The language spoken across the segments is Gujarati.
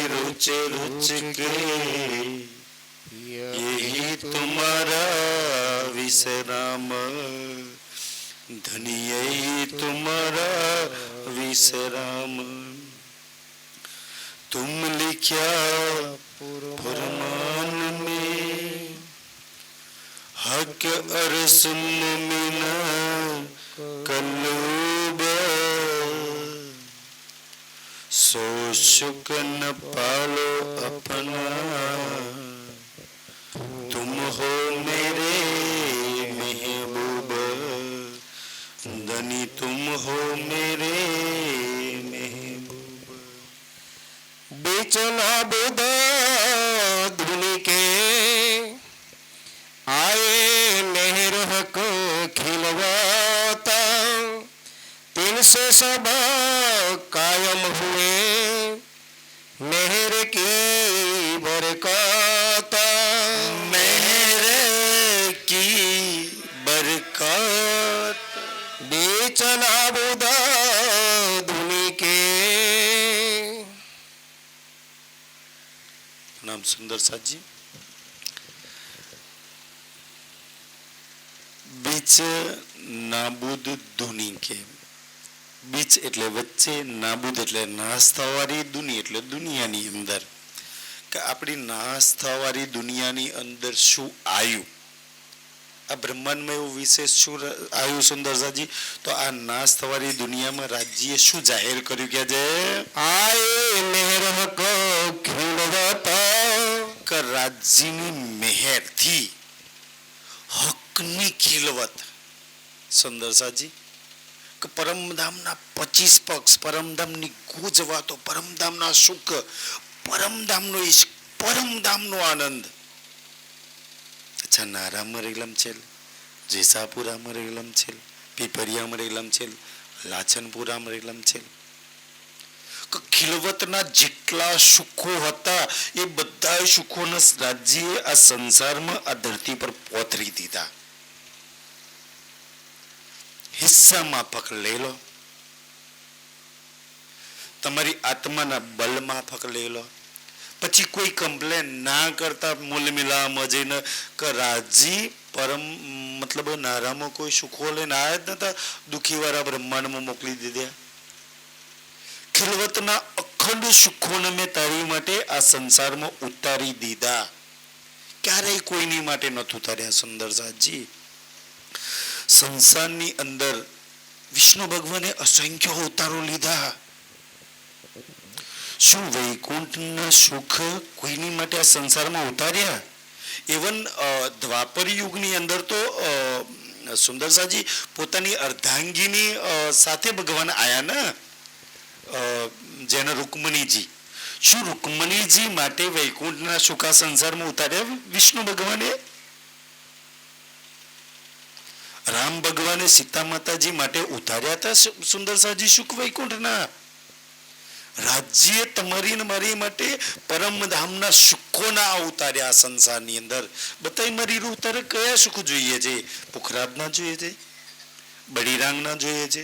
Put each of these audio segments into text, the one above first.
रुच रुच के यही तुम्हारा विश्राम, धनी यही तुम्हारा विश्राम। तुम लिखा फरमान में हक अरस मुमिना कल्लूब, सो शुक न पालो अपना, तुम हो मेरे महबूब, धनी तुम हो मेरे महबूब। बेचना बुदा धुनी के आए मेहर हक खिलवाता, तिन से सब कायम हुए मेहर की बरकत, मेहर की बरकत। बेचना बुदा धुनी के। नाम सुंदर साथ जी। बीच नाबूद धुनी के, बीच એટલે વચ્ચે, નાબૂદ એટલે નાશ થવારી, દુની એટલે દુનિયાની અંદર, કે આપણી નાશ થવારી દુનિયાની અંદર શું આવ્યું, આ બ્રહ્માંડમાં એવું વિશેષ શું આવ્યું સુંદરસાજી? તો આ નાશ થવારી દુનિયામાં રાજ્યએ શું જાહેર કર્યું કે જે આए मेहर हक खिलवाता, કે રાજ્યની મહેરથી હકની ખીલવત સુંદરસાજી, કે પરમધામના 25 પક્ષ, પરમધામની ગુજ વાતો, પરમધામના સુખ, પરમધામનો ઈશ્ક, પરમધામનો આનંદ. અચ્છા, નારામાં રેલમ છે, જેસાપુરામાં રેલમ છે, પીપરિયામાં રેલમ છે, લાછનપુરામાં રેલમ છે, કે ખિલવતના જેટલા સુખો હતા એ બધા સુખોના રાજ્યએ આ સંસારમાં, આ ધરતી પર પોતરી દીધા. હિસ્સા માફક લઈ લો, તમારી આત્માના બલ માફક લઈ લો, પછી કોઈ કમ્પ્લેન ના કરતા મૂલ મિલામાં જઈને કે રાજી પરમ મતલબ નારામાં કોઈ સુખો લઈને આવ્યા જ નતા, દુઃખીવાળા બ્રહ્માંડમાં મોકલી દીધા. ખિલવતના અખંડ સુખોને મેં તારી માટે આ સંસારમાં ઉતારી દીધા, ક્યારેય કોઈની માટે નથી ઉતાર્યા. સુંદર સાજી, સંસારની અંદર વિષ્ણુ ભગવાને અસંખ્ય અવતારો લીધા. શું વૈકુંઠના સુખ કોઈની માટે આ સંસારમાં ઉતાર્યા? ઇવન દ્વાપર યુગની અંદર તો સુંદરસાજી પોતાની અર્ધાંગીની સાથે ભગવાન આયા ને, જેને રૂકમણીજી. શું રૂકમણીજી માટે વૈકુંઠના સુખ આ સંસારમાં ઉતાર્યા વિષ્ણુ ભગવાને? રામ ભગવાને સીતા માતાજી માટે ઉતાર્યા હતા સુંદરસાજી સુખ વૈકુંઠના? રાજ્ય તમારી ને મારી માટે પરમધામના સુખોના ઉતાર્યા સંસારની અંદર. બતાવી મારી ઉતારે કયા સુખ જોઈએ છે? પુખરાજના જોઈએ છે, બળીરાંગના જોઈએ છે,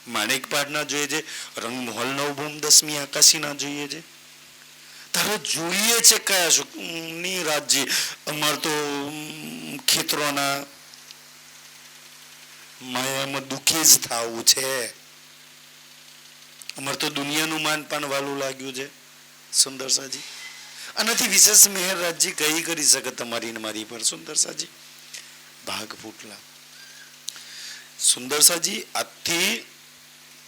માણેકપાડના જોઈએ છે, રંગમહોલ નવભૂમ દસમી આકાશીના જોઈએ છે. તારે જોઈએ છે કયા સુખની રાજ્ય? અમાર તો ખેતરોના માયામાં દુઃખી જ થવું છે. અમારે તો દુનિયાનું માનપાન વાલું લાગ્યું છે સુંદરસાજી. આનાથી વિશેષ મેહર રાજજી કઈ કરી શકે તમારી ને મારી પર સુંદરસાજી? ભાગ ફૂટલા સુંદરસાજી. આજથી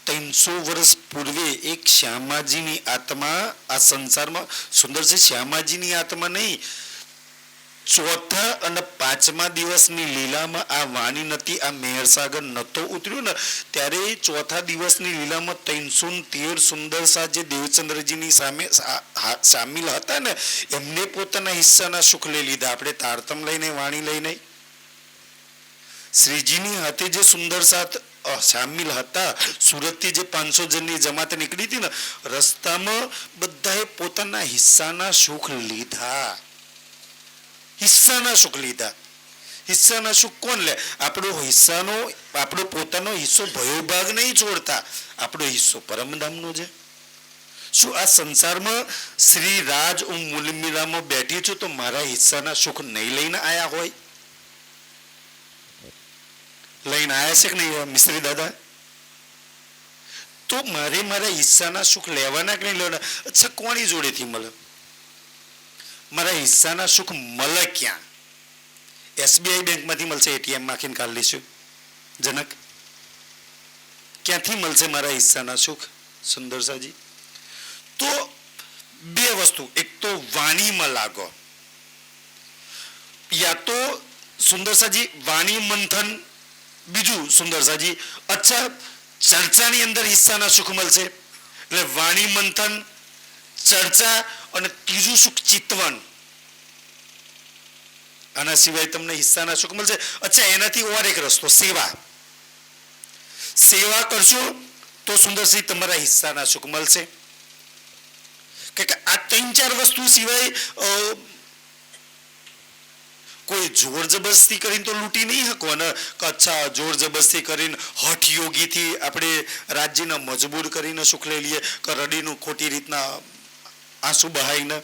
300 વર્ષ પૂર્વે એક શ્યામાજીની આત્મા આ સંસારમાં, સુંદરજી શ્યામાજીની આત્મા નહીં, ચોથા અને પાંચમા દિવસની લીલામાં આ વાણી નથી, આ મેહરસાગર નતો ઉતર્યું ને, ત્યારે ચોથા દિવસની લીલામાં 313 સુંદરસા જે દેવચંદ્રજીની સામે સામેલ હતા ને, એમને પોતાના હિસ્સાના સુખ લઈ લીધા. આપણે તારતમ લઈને વાણી લઈને શ્રીજીની હાથે જે સુંદરસા સામેલ હતા, સુરતથી જે 500 જણની જમાત નીકળી હતી ને, રસ્તામાં બધાએ પોતાના હિસ્સાના સુખ લીધા. હિસ્સાના સુખ લીધા. હિસ્સાના સુખ કોણ લે? આપણો પોતાનો હિસ્સો ભયો ભાગ નહીં છોડતા. આપણો હિસ્સો પરમધામનો છે. શું આ સંસારમાં શ્રી રાજ હું મૂલમીરામાં બેઠી છું તો મારા હિસ્સાના સુખ નહીં લઈને આયા હોય? લઈને આયા છે કે નહીં મિસ્ત્રી દાદા? તો મારે મારા હિસ્સાના સુખ લેવાના કે નહીં લેવાના? અચ્છા, કોની જોડેથી મળે? મારા હિસ્સાના સુખ મળે ક્યાં? SBI બેંકમાંથી મળશે, ATM માંખીને કાઢી લઈશું. જનક, ક્યાંથી મળશે મારા હિસ્સાના સુખ? સુંદરસાજી, તો બે વસ્તુ, એક તો વાણીમાં લાગો, યા તો સુંદરસાજી વાણી મંથન, બીજું સુંદરસાજી અચ્છા ચર્ચાની અંદર હિસ્સાના સુખ મળશે. એટલે વાણી મંથન, ચર્ચા, અને ત્રીજું સુખ ચિતવન. આના સિવાય તમને હિસ્સાના સુખ મળશે? અચ્છા, એનાથી ઓર એક રસ્તો, સેવા. સેવા કરશો તો સુંદરસિંહ તમારા હિસ્સાના સુખ મળશે. કે આ 3-4 વસ્તુ સિવાય કોઈ જોર જબરસ્તી કરીને તો લૂંટી નહીં શકો ને. અચ્છા, જોર જબરસ્તી કરીને હઠ યોગીથી આપણે રાજ્યને મજબૂર કરીને સુખ લઈ લઈએ, કે રડીનું ખોટી રીતના આંસુ બહાઈને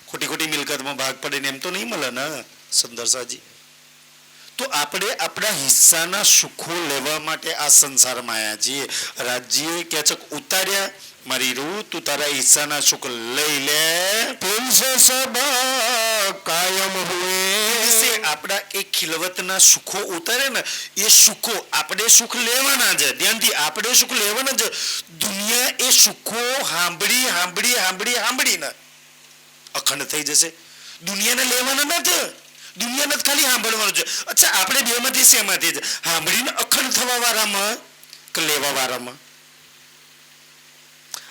ખોટી ખોટી મિલકતમાં ભાગ પડે ને એમ તો નહીં મળે ને સુંદરસાજી. તો આપણે આપણા હિસ્સાના સુખો લેવા માટે આ સંસારમાં આવ્યા છીએ. રાજ્યએ કે છે ઉતાર્યા મારી રૂ, તું તારા હિસ્સાના સુખ લઈ લે. तुमसे सब कायम हुए. આપણા એ ખિલવતના સુખો ઉતારે ને, એ સુખો આપણે સુખ લેવાના છે. ધ્યાનથી, આપણે સુખ લેવાના છે. દુનિયા એ સુખો સાંભળી સાંભળી સાંભળી સાંભળીને અખંડ થઈ જશે. દુનિયાને લેવાના નથી, દુનિયાને ખાલી સાંભળવાનું છે. અચ્છા, આપણે બેમાંથી શેમાંથી છે? સાંભળીને અખંડ થવા વાળામાં કે લેવા વાળામાં?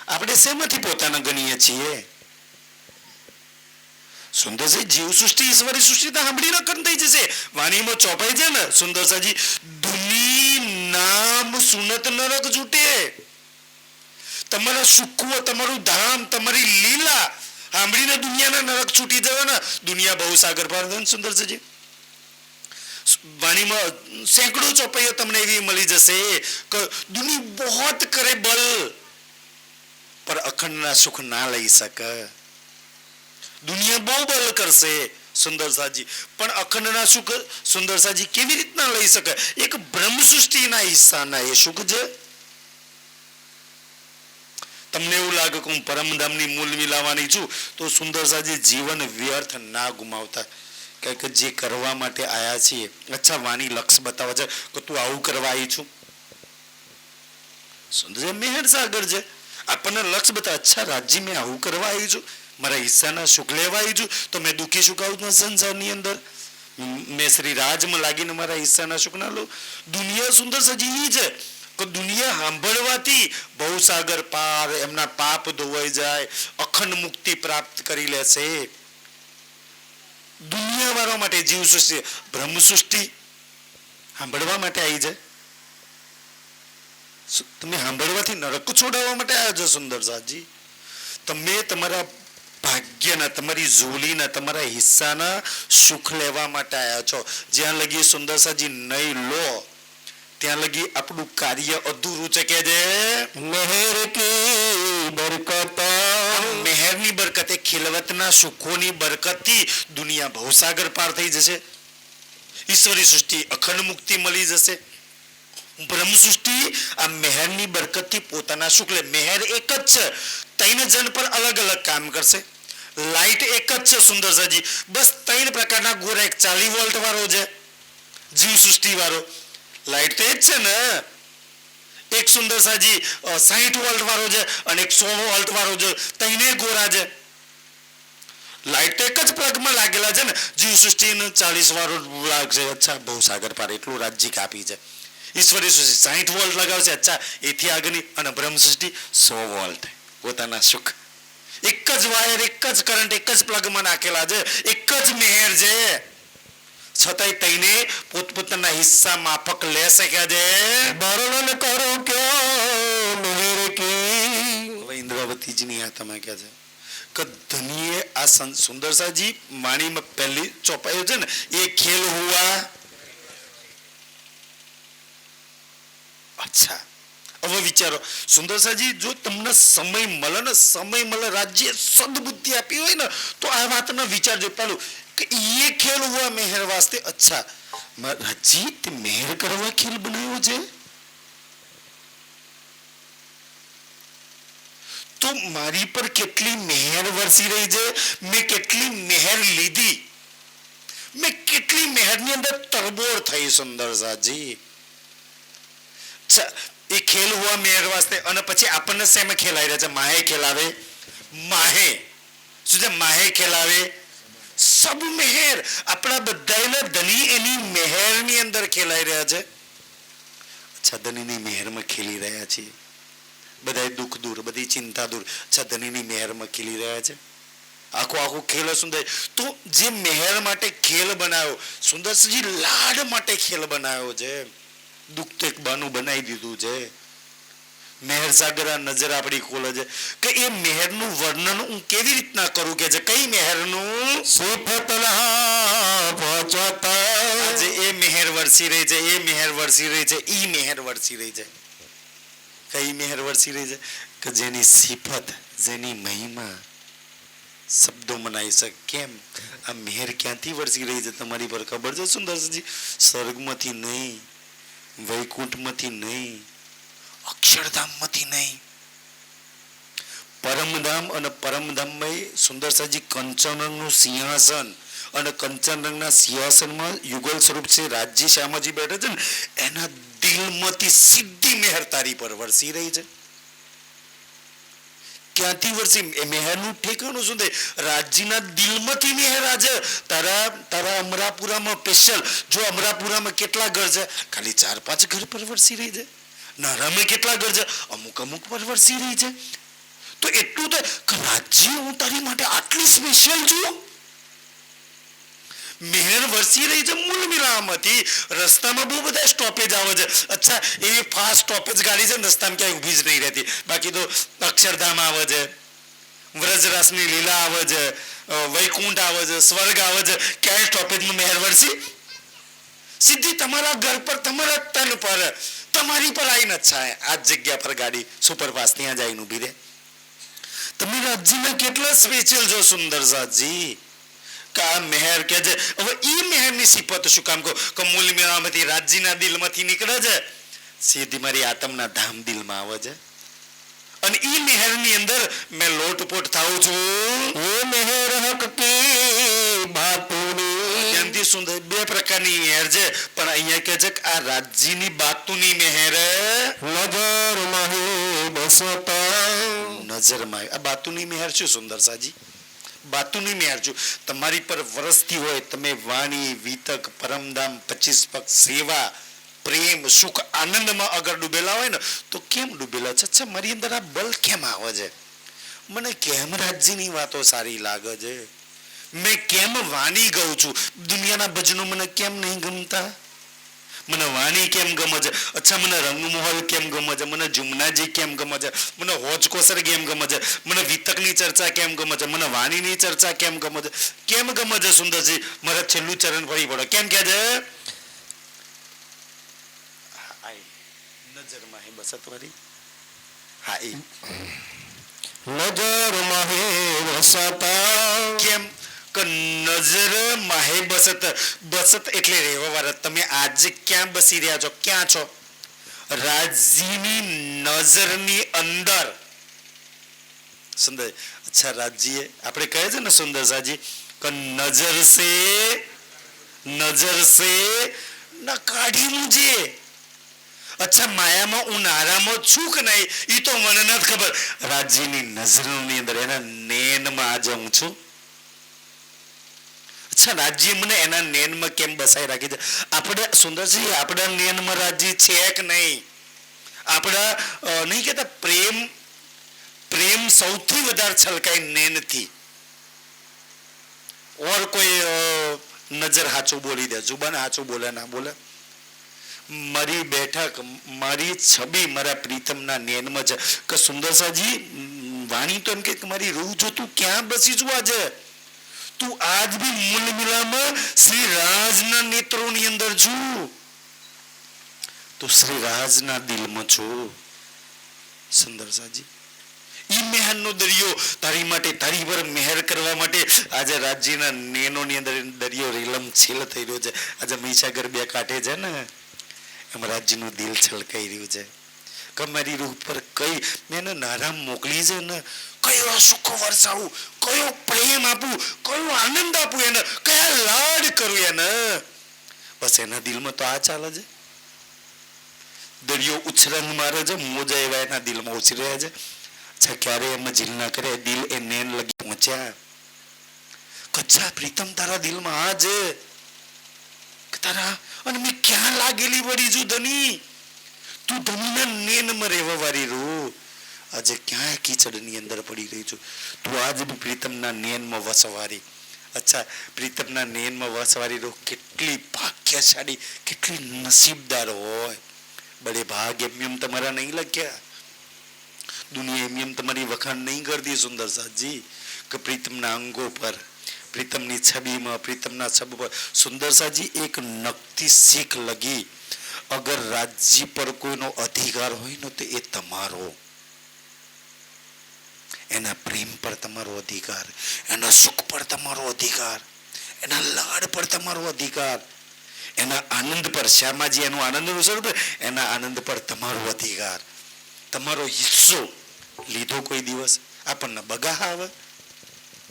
આપણે શેમાંથી પોતાના ગણીએ છીએ? સુંદરસિંહ, જીવ સૃષ્ટિ ઈશ્વરી સૃષ્ટિ તો સાંભળીને અખંડ થઈ જશે. વાણીમાં ચોપાઈ છે ને સુંદરસાજી, ધુની નામ સુનત નરક જૂટે. તમારા સુખો, તમારું ધામ, તમારી લીલા સાંભળીને દુનિયાના નરક છૂટી જવાના. દુનિયા બહુ સાગર પાર. સુંદરસિંહજી, વાણીમાં સેંકડો ચોપાઈઓ તમને એવી મળી જશે કે દુનિયા બહોત કરે બલ પર અખંડના સુખ ના લઈ શકે. દુનિયા બહુ બલ કરશે સુંદરસાજી, પણ અખંડના સુખ સુંદરસાજી કેવી રીતના લઈ શકે? એક બ્રહ્મ સૃષ્ટિના હિસ્સાના એ સુખ છે. તમને એવું લાગે કે હું પરમધામની મૂલ મિલાવાની છું, તો સુંદરસાજી જીવન વ્યર્થ ના ગુમાવતા. કે જે કરવા માટે આયા છીએ. અચ્છા, વાણી લક્ષ બતાવે છે કે તું આવું કરવા આવી છું. સુંદર મેહર સાગર છે, આપણને લક્ષ બતાવે. અચ્છા રાજજી, મેં આવું કરવા આવી છું, મારા હિસ્સાના સુખ લેવા આવી છું, તો મેં દુઃખી સુખાવું સંસારની અંદર? મેં શ્રી રાજમાં લાગીને મારા હિસ્સાના સુખ ના લો? દુનિયા સુંદરસાજી છે કે દુનિયા સાંભળવાથી બહુ સાગર પાર, એમના પાપ ધોવાઈ જાય, અખંડ મુક્તિ પ્રાપ્ત કરી લેશે. દુનિયા વાળા માટે જીવ સૃષ્ટિ, બ્રહ્મ સૃષ્ટિ સાંભળવા માટે આવી જાય. તમે સાંભળવાથી નરક છોડાવવા માટે આવ્યા છો સુંદરસાજી. તમે તમારા ભાગ્યના, તમારી ઝોલીના, તમારા હિસ્સાના સુખ લેવા માટે આવ્યા છો. જ્યાં લગી સુંદરસાજી નહીં લો ત્યાં લગી આપણું કાર્ય અધૂરું છે. કે જે मेहर की बरकत, મહેરની બરકત, એ ખિલવતના સુખોની બરકતથી દુનિયા ભવસાગર પાર થઈ જશે. ઈશ્વરી સૃષ્ટિ અખંડ મુક્તિ મળી જશે. બ્રહ્મ સૃષ્ટિ આ મહેરની બરકતથી પોતાના સુખ લે. મહેર એક જ છે, 3 જણ પર અલગ અલગ કામ કરશે. લાઈટ એક જ છે સુંદરસાજી, બસ 3 પ્રકારના ગોરા. એક 40 વોલ્ટ વાળો છે જીવ સૃષ્ટિ વાળો, લાઈટ તો એક છે ને. એક સુંદરસાજી 60 વોલ્ટ વાળો છે, અને એક 100 વોલ્ટ વાળો છે. 3 ગોરા છે. લાઈટ તો એક જ પ્લગમાં લાગેલા છે ને. જીવ સૃષ્ટિ 40 વાળો લાગશે. અચ્છા, બહુ સાગર પાર, એટલું રાજ્ય કાપી છે. ઈશ્વરી સૃષ્ટિ 60 વોલ્ટ લગાવશે. અચ્છા, એથી આગળની. અને બ્રહ્મ સૃષ્ટિ 100 વોલ્ટ પોતાના સુખ. એક જ વાયર, એક જ કરંટ, એક જ પ્લગમાં નાખેલા છે, એક જ મહેર છે. છતાંય તઈને પોતપોતાના હિસ્સા માફક લે શક્યા છે. वर्णन करो क्यों मेहर की. હવે ઇન્દ્રાવતીજીની આ તમે કહે છે કે ધનીએ આ સુંદરસાજી વાણીમાં પહેલી ચોપાયો છે ને, એ ખેલ હુઆ. અચ્છા, હવે વિચારો સુંદરસાજી, જો તમને સમય મળે, રાજ્ય સદબુદ્ધિ આપી હોય ને, તો આ વાતનો વિચારજો પેલું કે ये खेल हुआ मेहर वास्ते। अच्छा राजी, ते मेहर करवा खेल बनायो છે, તો મારી પર કેટલી મહેર વરસી રહી છે, મેં કેટલી મહેર લીધી, મેં કેટલી મહેરની અંદર તરબોળ થઈ સુંદરસાજી। એ ખેલ હુઆ મેહર વાસ્તે, અને પછી આપણને શેમાં ખેલાઈ રહ્યા છે? માહે ખેલાવે, માહે શું છે? માહે ખેલાવે સબ મહેર, આપણા બધાના ધની એની મહેરની અંદર ખેલાઈ રહ્યા છે। અચ્છા, ધનીની મહેરમાં ખેલી રહ્યા છીએ, બધા દુઃખ દૂર, બધી ચિંતા દૂર, અચ્છા ધનીની મહેરમાં ખેલી રહ્યા છે। આખો ખેલ સુંદર, તો જે મહેર માટે ખેલ બનાવ્યો સુંદરજી, લાડ માટે ખેલ બનાવ્યો છે, દુઃખ તો એક બાનું બનાવી દીધું છે। મહેર સાગર નજર આપણી ખોલે છે કે એ મહેરનું વર્ણન હું કેવી રીતના કરું કે છે, કઈ મહેરનું? આજે એ મહેર વરસી રહી છે, એ મહેર વરસી રહી છે, ઈ મહેર વરસી રહી છે। કઈ મહેર વરસી રહી છે? કે જેની સિફત, જેની મહિમા શબ્દોમાં નાઈ શકે। કેમ? આ મહેર ક્યાંથી વરસી રહી છે તમારી પર ખબર છે સુંદરજી? સ્વર્ગમાંથી નહીં, વૈકુંઠમાંથી નહીં, અક્ષરધામમાંથી નહીં, પરમધામ, અને પરમધામમાં સુંદરસાજી કંચનરંગનું સિંહાસન, અને કંચનરંગના સિંહાસનમાં યુગલ સ્વરૂપ છે રાજજી શ્યામાજી બેઠા છે ને, એના દિલમાંથી સીધી મહેર તારી પર વરસી રહી છે। ક્યાંથી વરસી? મહેરનું ઠેકાણું શું થાય? રાજજીના દિલમાંથી મહેર આજે તારા અમરાપુરામાં સ્પેશિયલ, જો અમરાપુરામાં કેટલા ઘર છે? ખાલી 4-5 ઘર પર વરસી રહી છે। નારામાં કેટલા ઘર છે? અમુક પર વરસી રહી છે। તો એટલું તો કે રાજ્ય, હું તારી માટે આટલી સ્પેશિયલ છું, મહેર વરસી રહી છે મૂળ મિલામાંથી। રસ્તામાં બહુ બધા સ્ટોપેજ આવે છે, અચ્છા એવી ફાસ્ટ સ્ટોપેજ ગાડી છે રસ્તામાં ક્યાંય ઊભી જ નહીં રહેતી, બાકી તો અક્ષરધામ આવે છે, વ્રજરાસની લીલા આવે છે, વૈકુંઠ આવે છે, સ્વર્ગ આવે છે, ક્યાંય સ્ટોપેજમાં મહેર વરસી સીધી તમારા ઘર પર, તમારા તન પર, તમારી પર આવીને અચ્છા આ જગ્યા પર ગાડી સુપરફાસ્ટ ત્યાં જઈને ઊભી રહે। તમે રાજ્યના કેટલા સ્પેશિયલ છો સુંદરસાજી, કા મહેર કે છે। હવે ઈ મહેરની સિફત શું કામ કહો કે મૂળ મેળામાંથી, રાજ્યના દિલમાંથી નીકળે છે, સીધી મારી આત્મના ધામ દિલમાં આવે છે, અને ઈ મહેરની અંદર મેં લોટપોટ થાઉં છું। એ મહેર હક કી બાતુની, ત્યાંથી સુંદર બે પ્રકારની મહેર છે, પણ અહીંયા કે છે કે આ રાજ્યની બાતુની મહેર, નજર માહે બસતા, નજરમાં આ બાતુની મહેર શું સુંદરસાજી? બાતુની મહેર છું તમારી પર વરસતી હોય, તમે વાણી, વિતક, પરમધામ, 25 પગ સેવા, પ્રેમ, સુખ, આનંદમાં અગર ડૂબેલા હોય ને, તો કેમ ડૂબેલા છે? અચ્છા મારી અંદર આ બલ કેમ આવે છે? મને કેમ રાજ્યની વાતો સારી લાગે છે? મેં કેમ વાણી ગઉં છું? દુનિયાના ભજનો મને કેમ નહીં ગમતા? મને વાણી કેમ ગમે છે? અચ્છા મને રંગમહોલ કેમ ગમે છે? મને જુમનાજી કેમ ગમે છે? મને હોજકોસર કેમ ગમે છે? મને વિતકની ચર્ચા કેમ ગમે છે? મને વાણીની ચર્ચા કેમ ગમે છે? કેમ ગમે છે સુંદરજી? મારા છેલ્લું ચરણ ફરી પડો, કેમ કે છે? નજરમાં હે બસત વાળી, હા એ નજર માહે વસતા, કેમ કે નજર માહે બસત, બસત એટલે રહેવા વાળા, તમે આજે ક્યાં બસી રહ્યા છો? ક્યાં છો? રાજ્યની નજરની અંદર સુંદર। અચ્છા રાજ્ય આપણે કહે છે ને સુંદરસાજી કે નજર સે ન કાઢી મુજે। અચ્છા માયામાં હું નારામાં છું કે નહીં એ તો મને નથી ખબર, રાજ્યની નજરની અંદર એના નેનમાં આજે હું છું। અચ્છા રાજ્ય મને એના નેનમાં કેમ બસાઈ રાખી છે? આપણે સુંદરજી આપણા નેનમાં રાજ્ય છે કે નહીં? આપણા નહીં કહેતા પ્રેમ સૌથી વધારે છલકાય નેનથી, ઓર કોઈ નજર હાચું બોલી દે, જુબાન હાચું બોલે ના બોલે, મારી બેઠક, મારી છબી મારા પ્રીતમના નેનમાં છે। કે સુંદરસાજી વાણી તો એમ કે મારી રૂહ જો તું ક્યાં બસી છું આજે? તું આજ બી મૂળ મિલામાં શ્રી રાજના નેત્રોની અંદર છું, તું શ્રી રાજના દિલમાં છું। સુંદર સાજી, ઈ મેહરનો દરિયો તારી માટે, તારી પર મહેર કરવા માટે આજે રાજ્યના નેનોની અંદર દરિયો રીલમ છીલ થઈ રહ્યો છે. આજે મહીસાગર બે કાંઠે છે ને એમ રાજ્યનું દિલ છલકાઈ રહ્યું છે કે મારી રૂહ પર કઈ મેં નારામ મોકલી છે ને, કયો સુખ વરસાવું, કયો પ્રેમ આપું, કયો આનંદ આપું એને, કયા લાડ કરું એને. બસ એના દિલમાં તો આ ચાલે છે. દરિયો ઉછરંગ મારે છે, મોજા એવા એના દિલમાં ઉછરી રહ્યા છે. અચ્છા, ક્યારે એમાં જીલ ના કરે, દિલ એ નેન લગી પહોંચ્યા. કચ્છા પ્રીતમ તારા દિલમાં આ છે કે તારા, અને મેં ક્યાં લાગેલી વળી છું ધની, તું ધનીના નેનમાં રહેવા વાળી રૂ. આજે ક્યાં કીચડની અંદર પડી રહી છું, તું આજ બી પ્રીતમના નેનમાં વસવારી. અચ્છા, પ્રીતમના નેનમાં વસવારી રૂ કેટલી ભાગ્યશાળી, કેટલી નસીબદાર હોય. બડે ભાગ એમ તમારા નહીં લખ્યા, દુનિયા એમ તમારી વખાણ નહીં કરતી સુંદર સાજી કે પ્રીતમના અંગો પર, પ્રીતમની છબીમાં, પ્રીતમના છબ પર સુંદર સાજી એક નકતી શીખ લગી. અગર રાજ્ય પર કોઈનો અધિકાર હોય ને તો એ તમારો. એના પ્રેમ પર તમારો અધિકાર, એના સુખ પર તમારો અધિકાર, એના લાડ પર તમારો અધિકાર, એના આનંદ પર, શ્યામાજી એનો આનંદ સ્વરૂપ, એના આનંદ પર તમારો અધિકાર, તમારો હિસ્સો લીધો કોઈ દિવસ આપણને બગા આવે.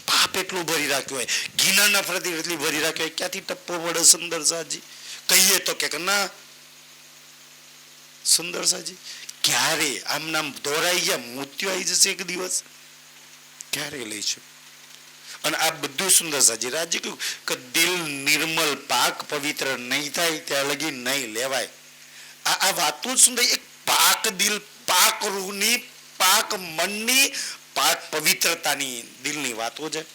પાપ એટલું ભરી રાખ્યું હોય, ઘીના નફરતી એટલી ભરી રાખ્યું હોય, ક્યાંથી ટપ્પો વડે સુંદર સાજી કહીએ તો કે ના સુંદર સાજી ક્યારે આમ નામ દોરાઈ ગયા, મૃત્યુ આવી જશે એક દિવસ, ક્યારે લઈશું. અને આ બધું સુંદર સાજી રાજ્ય કહ્યું કે દિલ નિર્મલ પાક પવિત્ર નહીં થાય ત્યાં લગી નહીં લેવાય. આ વાતો સુંદર, એક પાક દિલ, પાક રૂહની, પાક મનની, પાક પવિત્રતાની દિલની વાતો છે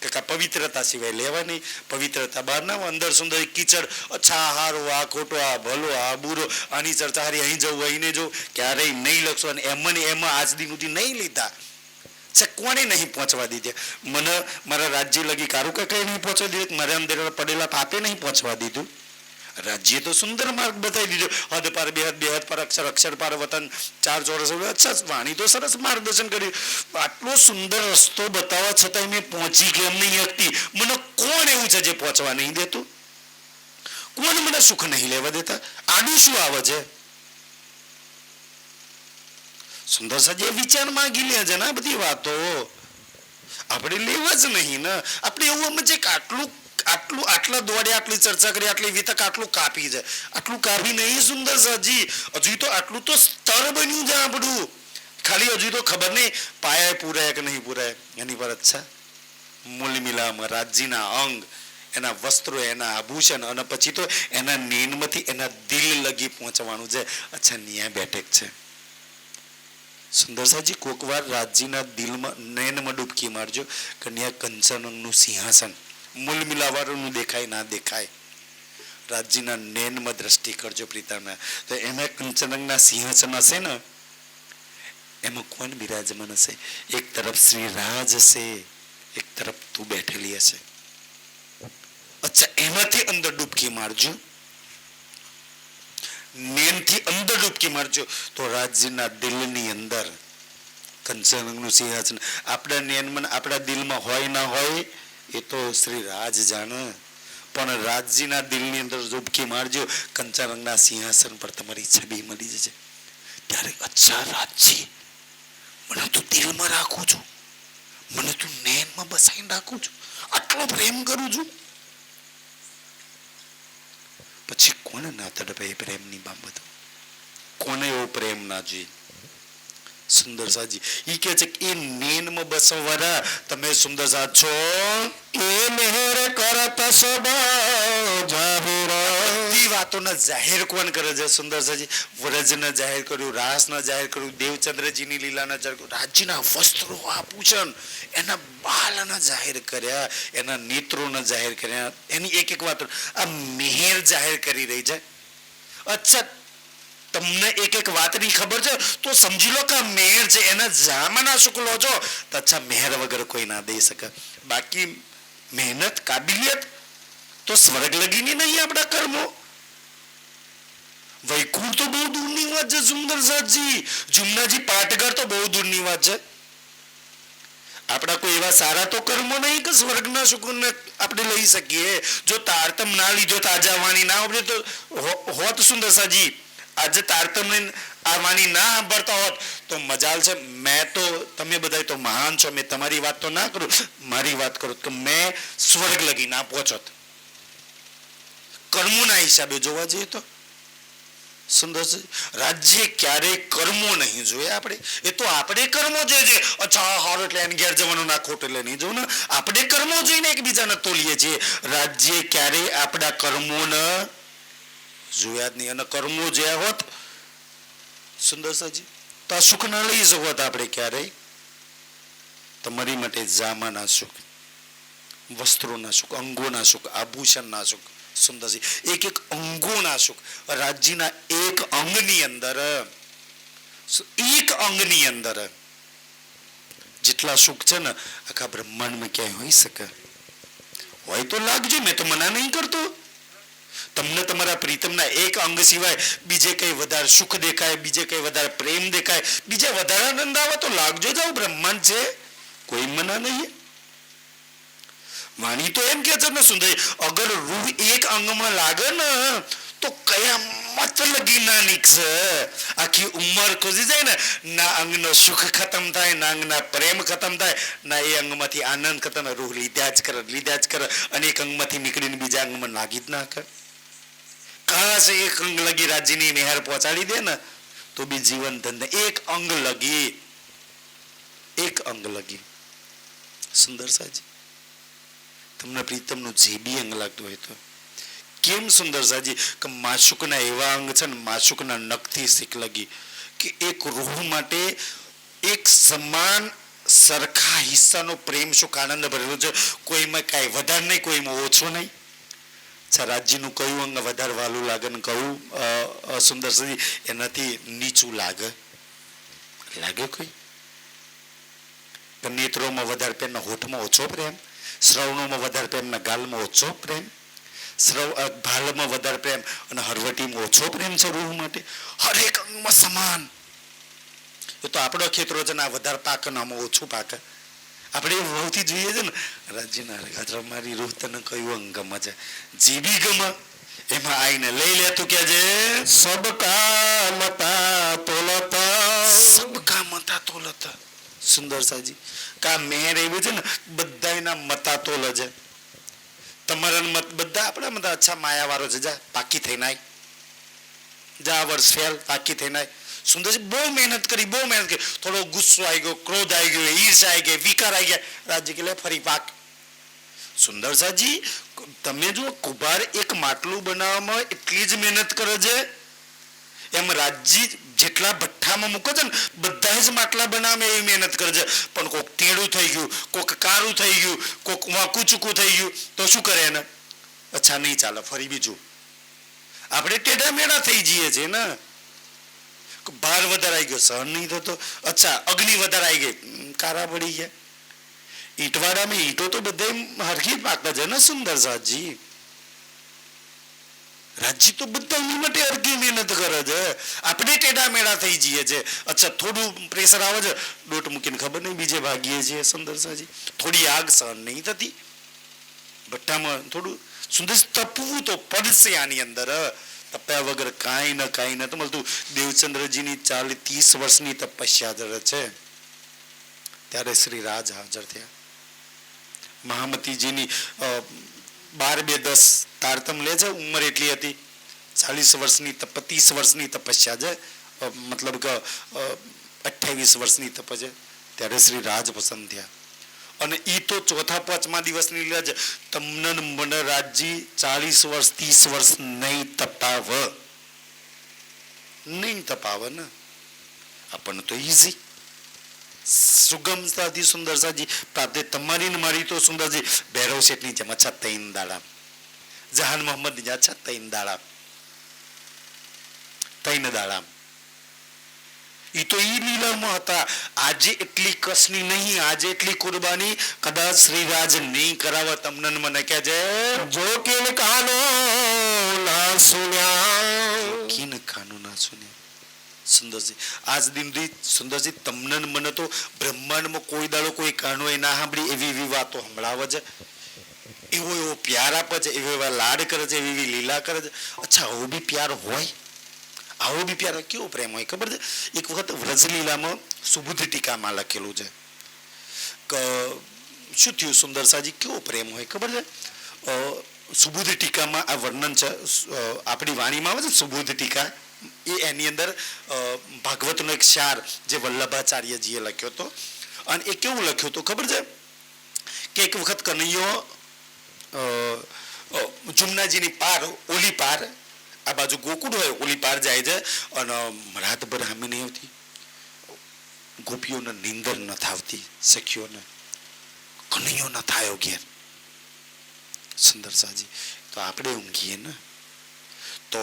કે પવિત્રતા સિવાય લેવા નહીં. પવિત્રતા બહાર ના અંદર સુંદર કીચડ, અચ્છા હારો, આ ખોટો, આ ભલો, આ બુરો, આની ચર્ચા હારી, અહીં જવું, અહીંને જવું, ક્યારેય નહીં લખશો. અને એમને એમાં આજ દિન સુધી નહીં લીધા છે, કોને નહીં પહોંચવા દીધા. મને મારા રાજ્ય લગી કારું કે કઈ નહીં પહોંચવા દીધું, મારા અંદર પડેલા પાપે નહીં પહોંચવા દીધું. રાજ્ય તો સુંદર માર્ગ બતાવી દીધો, હદ પાર બેહદ, બેહદ પાર અક્ષર, અક્ષર પાર વતન, ચાર ચોરસ. અચ્છા, વાણી તો સરસ માર્ગદર્શન કર્યું. આટલો સુંદર રસ્તો બતાવવા છતાંય મેં પહોંચી કેમ નહીં શકતી. મને કોણ એવું છે જે પહોંચવા નહીં દેતું? કોણ મને સુખ નહીં લેવા દેતા? આડું શું આવે છે? સુંદર સાજી વિચાર માંગી લે છે ને આ બધી વાતો આપણે લેવા જ નહીં ને. આપણે એવું સમજે કે આટલા દોડે, આટલી ચર્ચા કરી, આટલી વિતક, આટલું કાપી છે, આટલું કાપી નહીં સુંદર સાજી. હજુ તો આટલું તો સ્તર બન્યું છે આપણું. ખાલી હજુ તો ખબર નહીં પાયા પૂરાય કે નહીં પૂરાય એની પર. અચ્છા, મૂલ મિલામાં રાજ્યના અંગ, એના વસ્ત્રો, એના આભૂષણ, અને પછી તો એના નીનમાંથી એના દિલ લગી પહોંચવાનું છે. અચ્છા, ન્યા બેઠક છે સુંદર સાજી. કોક વાર રાજ્યના દિલમાં નયનમાં ડૂબકી મારજો કે ન્યા કંચનનું સિંહાસન, મૂલ મિલાવાળું દેખાય ના દેખાય, રાજ્યના નયનમાં દ્રષ્ટિ કરજો પ્રીતાના. તો એમાં કંચનના સિંહાસન હશે ને, એમાં કોણ બિરાજમાન હશે? એક તરફ શ્રી રાજ હશે, એક તરફ તું બેઠેલી હશે. અચ્છા, એમાંથી અંદર ડૂબકી મારજો, નેનથી અંદર ડૂબકી મારજો તો રાજ્યના દિલની અંદર કંચનનું સિંહાસન આપણા નેનમાં, આપણા દિલમાં હોય ના હોય એ તો શ્રી રાજ જાણે. પણ રાજ્યના દિલની અંદર ડૂબકી મારજો, કંચનના સિંહાસન પર તમારી છબી મળી જશે. ત્યારે અચ્છા રાજ્ય, મને તું દિલમાં રાખું છું, મને તું નેનમાં બસાઈને રાખું છું, આટલો પ્રેમ કરું છું. પછી કોને ના તડપે પ્રેમની બાબતો? કોને એવો પ્રેમ ના જોઈએ? સુંદર સાજી ઈ કે છે કે એ નેનમાં બસવરા તમે સુંદર સાજ છો, એ મહેર કરત સબ જાહેર. બધી વાતોને જાહેર કોણ કરે છે? સુંદર સાજી વ્રજને જાહેર કર્યું, રાસને જાહેર કર્યું, દેવચંદ્રજીની લીલાને જાહેર કર્યું, રાજ્યના વસ્ત્રો, આભૂષણ, એના બાલને જાહેર કર્યા, એના નેત્રોને જાહેર કર્યા, એની એક એક વાત આ મહેર જાહેર કરી રહી છે. અચ્છા, તમને એક એક વાતની ખબર છે તો સમજી લો કે મેર છે, એના જામાના શુક્લો છો તો અચ્છા મહેર વગર કોઈ ના દઈ શકે. બાકી મહેનત, કાબિલિયત તો સ્વર્ગ લગીની નહીં આપણા કર્મો. વૈકુંઠ તો બહુ દૂરની વાત છે સુંદર સાજી. જુમનાજી પાટઘર તો બહુ દૂરની વાત છે. આપણા કોઈ એવા સારા તો કર્મો નહીં કે સ્વર્ગના સુખને આપણે લઈ શકીએ. જો તારતમ ના લીધો તાજા વાણી ના આપણે તો હોત સુંદર સાજી. આજે તારતમ આ વાણી ના સાંભળતા હોત તો મજાલ છે. મેં તો તમે બધા તો મહાન છો, મેં તમારી વાત તો ના કરું, મારી વાત કરું કે મેં સ્વર્ગ લગી ના પહોંચોત. કર્મોના હિસાબે જોવા જઈએ તો સુંદર છે. રાજ્ય ક્યારેય કર્મો નહીં જોઈએ આપણે. એ તો આપણે કર્મો જોઈએ છે. અચ્છા હારું એટલે એને ઘેર જવાનું ના ખોટ એટલે નહીં જોવું ને. આપણે કર્મો જોઈને એકબીજાને તોલીએ છીએ. રાજ્ય ક્યારેય આપણા કર્મોને જોયા જ નહીં. અને કર્મો જોયા હોત સુંદર સાજી તો આ સુખ ના લઈ શકત આપણે ક્યારેય. તમારી માટે જામાના સુખ, વસ્ત્રોના સુખ, અંગોના સુખ, આભૂષણના સુખ સુંદરજી એક એક અંગોના સુખ. રાજ્યના એક અંગની અંદર જેટલા સુખ છે ને આખા બ્રહ્માંડમાં ક્યાંય હોઈ શકે? હોય તો લાગજો, મેં તો મના નહીં કરતો. તમને તમારા પ્રીતમના એક અંગ સિવાય બીજે કઈ વધારે સુખ દેખાય, બીજે કઈ વધારે પ્રેમ દેખાય, બીજે વધારે આનંદ આવે તો લાગજો જાવ. બ્રહ્માંડ છે, કોઈ મના નહીં. વાણી તો એમ કે છે ને સુંદર, અગર રૂહ એક અંગમાં લાગે ને તો કયામત લગી ના નીકળે. આખી ઉંમર ખોજી જાય ને, ના અંગનો સુખ ખતમ થાય, ના અંગના પ્રેમ ખતમ થાય, ના એ અંગમાંથી આનંદ ખતમ. રૂહ લીધા જ કરે અને એક અંગમાંથી નીકળીને બીજા અંગમાં નાગી જ નાખે. કાં છે એક અંગ લગી રાજ્યની મેહર પહોંચાડી દે ને તો બી જીવન ધન્ય. એક અંગ લગી સુંદર સાજી તમને પ્રીતમનું જે બી અંગ લાગતું હોય તો કેમ સુંદર સાજી કે માશુકના એવા અંગ છે ને, માશુકના નખથી શીખ લગી કે એક રૂહ માટે એક સમાન સરખા હિસ્સાનો પ્રેમ સુખ આનંદ ભરેલો છે. કોઈમાં કાંઈ વધારે નહીં, કોઈમાં ઓછો નહીં. રાજ્યનું કયું અંગ વધારે વાલું લાગે ને કયું સુંદર સાજી એનાથી નીચું લાગે કોઈ? નેત્રોમાં વધારે પ્રેમ, હોઠમાં ઓછો પ્રેમ, શ્રવણોમાં વધારે પ્રેમ, ગાલમાં ઓછો પ્રેમ, ભાલમાં વધારે પ્રેમ અને હરવટીમાં ઓછો પ્રેમ છે રૂહ માટે. હરેક અંગમાં સમાન. એ તો આપણો ખેતરો છે ને, આ વધારે પાક ને આમાં ઓછું પાક. આપણે બહુથી જોઈએ છે ને રાજ્યના મારી રૂહ તને કયું અંગ ગમે છે, જે બી ગમે એમાં આઈને લઈ લે. તું કે છે સબકા મતા તોલતા સુંદર સાજી કા મેર એવી છે ને બધાના મતાતોલ છે. તમારા મત બધા આપણા મત અચ્છા માયાવાળો છે. જા પાકી થઈને આય, જા વર્ષ ફેલ પાકી થઈને આય. સુંદરજી બહુ મહેનત કરી. થોડો ગુસ્સો આવી ગયો, ક્રોધ આવી ગયો, ઈર્ષા આવી ગઈ, વિકાર આવી ગયા, રાજ્ય કે ફરી પાક. સુંદર સાજી તમે જો કુંભાર એક માટલું બનાવવામાં એટલી જ મહેનત કરે છે, એમ રાજ્ય જેટલા ભઠ્ઠામાં મૂકે છે ને બધા જ માટલા બનાવે એવી મહેનત કરે છે. પણ કોક ટેડું થઈ ગયું, કોક કારું થઈ ગયું, કોક વાંકું ચૂકું થઈ ગયું તો શું કરે એને? અચ્છા નહીં ચાલે, ફરી બીજું. આપણે ટેઢા મેળા થઈ જઈએ છીએ ને. ભાર વધારે આવી ગયો, સહન નહીં થતો. અચ્છા અગ્નિ વધારે આવી ગઈ, કારા પડી ગયા. ઈંટવાડામાં ઈંટો તો બધા હરખી પાકે છે ને સુંદર સાજી. રાજ્ય તો બધા એની માટે હરખી મહેનત કરે છે. આપણે ટેઢા મેળા થઈ જઈએ છે. અચ્છા થોડું પ્રેશર આવે છે, ડોટ મૂકીને ખબર નહીં બીજે ભાગીએ છીએ સુંદર સાજી. થોડી આગ સહન નહીં થતી ભઠ્ઠામાં, થોડું સુંદર તપવું તો પડશે આની અંદર. તપ્યા વગર કાંઈ નથી મળતું. દેવચંદ્રજીની 30 વર્ષની તપસ્યા છે ત્યારે શ્રી રાજ હાજર થયા. મહામતીજીની 12-2-10 તારતમ લે છે, ઉંમર એટલી હતી. 40 વર્ષની 30 વર્ષની તપસ્યા છે, મતલબ કે 28 વર્ષની તપ છે. ત્યારે શ્રી રાજ પસંદ થયા. અને એ તો 4-5મા દિવસની લે છે. તમને મને રાજજી 40 વર્ષ 30 વર્ષ નહીં તપાવે ને આપણને તો ઈઝી સુગમતાથી સુંદર સાજી પ્રાપ્ત. તમારી ને મારી તો સુંદરજી ભૈરવ શેઠની જેમ અચ્છા 3 દાડા, જહાન મોહમ્મદ ની અચ્છા 3 દાડા એ તો ઈ લીલામાં હતા. આજે એટલી કસની નહીં, આજે એટલી કુરબાની કદાચ શ્રીરાજ નહીં કરાવે. તમને ને મને કે છે જો કિન કાનો ના સુન્યા, કિન કાનો ના સુન્યા. સુંદરજી આજ દિન સુંદરજી તમને ને મને તો બ્રહ્માંડમાં કોઈ દાડો કોઈ કાનો એ ના સાંભળી એવી એવી વાતો સંભળાવે છે, એવો એવો પ્યાર આપે છે, એવો એવા લાડ કરે છે, એવી એવી લીલા કરે છે. અચ્છા આવો બી પ્યાર હોય? આવો બી પ્યાર કેવો પ્રેમ હોય ખબર છે? એક વખત વ્રજલીલામાં સુબુદ્ધ ટીકામાં લખેલું છે કે શું થયું સુંદરસાજી, કેવો પ્રેમ હોય ખબર છે? સુબુદ્ધ ટીકામાં આ વર્ણન છે. આપણી વાણીમાં આવે છે સુબુદ્ધ ટીકા, એ એની અંદર ભાગવતનો એક સાર જે વલ્લભાચાર્યજીએ લખ્યો હતો. અને એ કેવું લખ્યું હતું ખબર છે કે એક વખત કનૈયો જુમનાજીની પાર, ઓલી પાર, આ બાજુ ગોકુળ હોય, ઓલી પાર જાય છે અને રાતભર હામી નહીં આવતી, ગોપીઓને નીંદર ન થાવતી, સખીઓને કનૈયો ન થાયો ઘેર. સુંદરસાજી તો આપણે ઊંઘીએ ને તો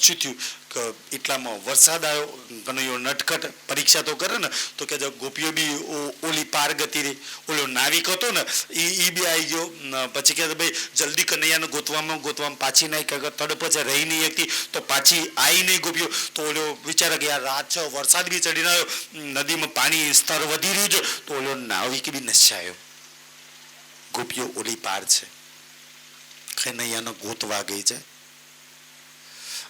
શું થયું કે એટલામાં વરસાદ આવ્યો, કનૈયો નટખટ પરીક્ષા તો કરે ને તો કે ગોપીઓ બી ઓલી પાર ગતી રહી. ઓલો નાવિક હતો ને એ બી આવી ગયો. પછી કે ભાઈ જલ્દી કનૈયાને ગોતવામાં પાછી નહીં, કે તડપ છે રહી નહીં એકથી, તો પાછી આવી નહીં ગોપીઓ. તો ઓલો વિચારે કે યાર રાત છે, વરસાદ બી ચડીને આવ્યો, નદીમાં પાણી સ્તર વધી રહ્યું છે, તો ઓલો નાવિક બી નશાયો. ગોપીઓ ઓલી પાર છે, કનૈયાને ગોતવા ગઈ છે.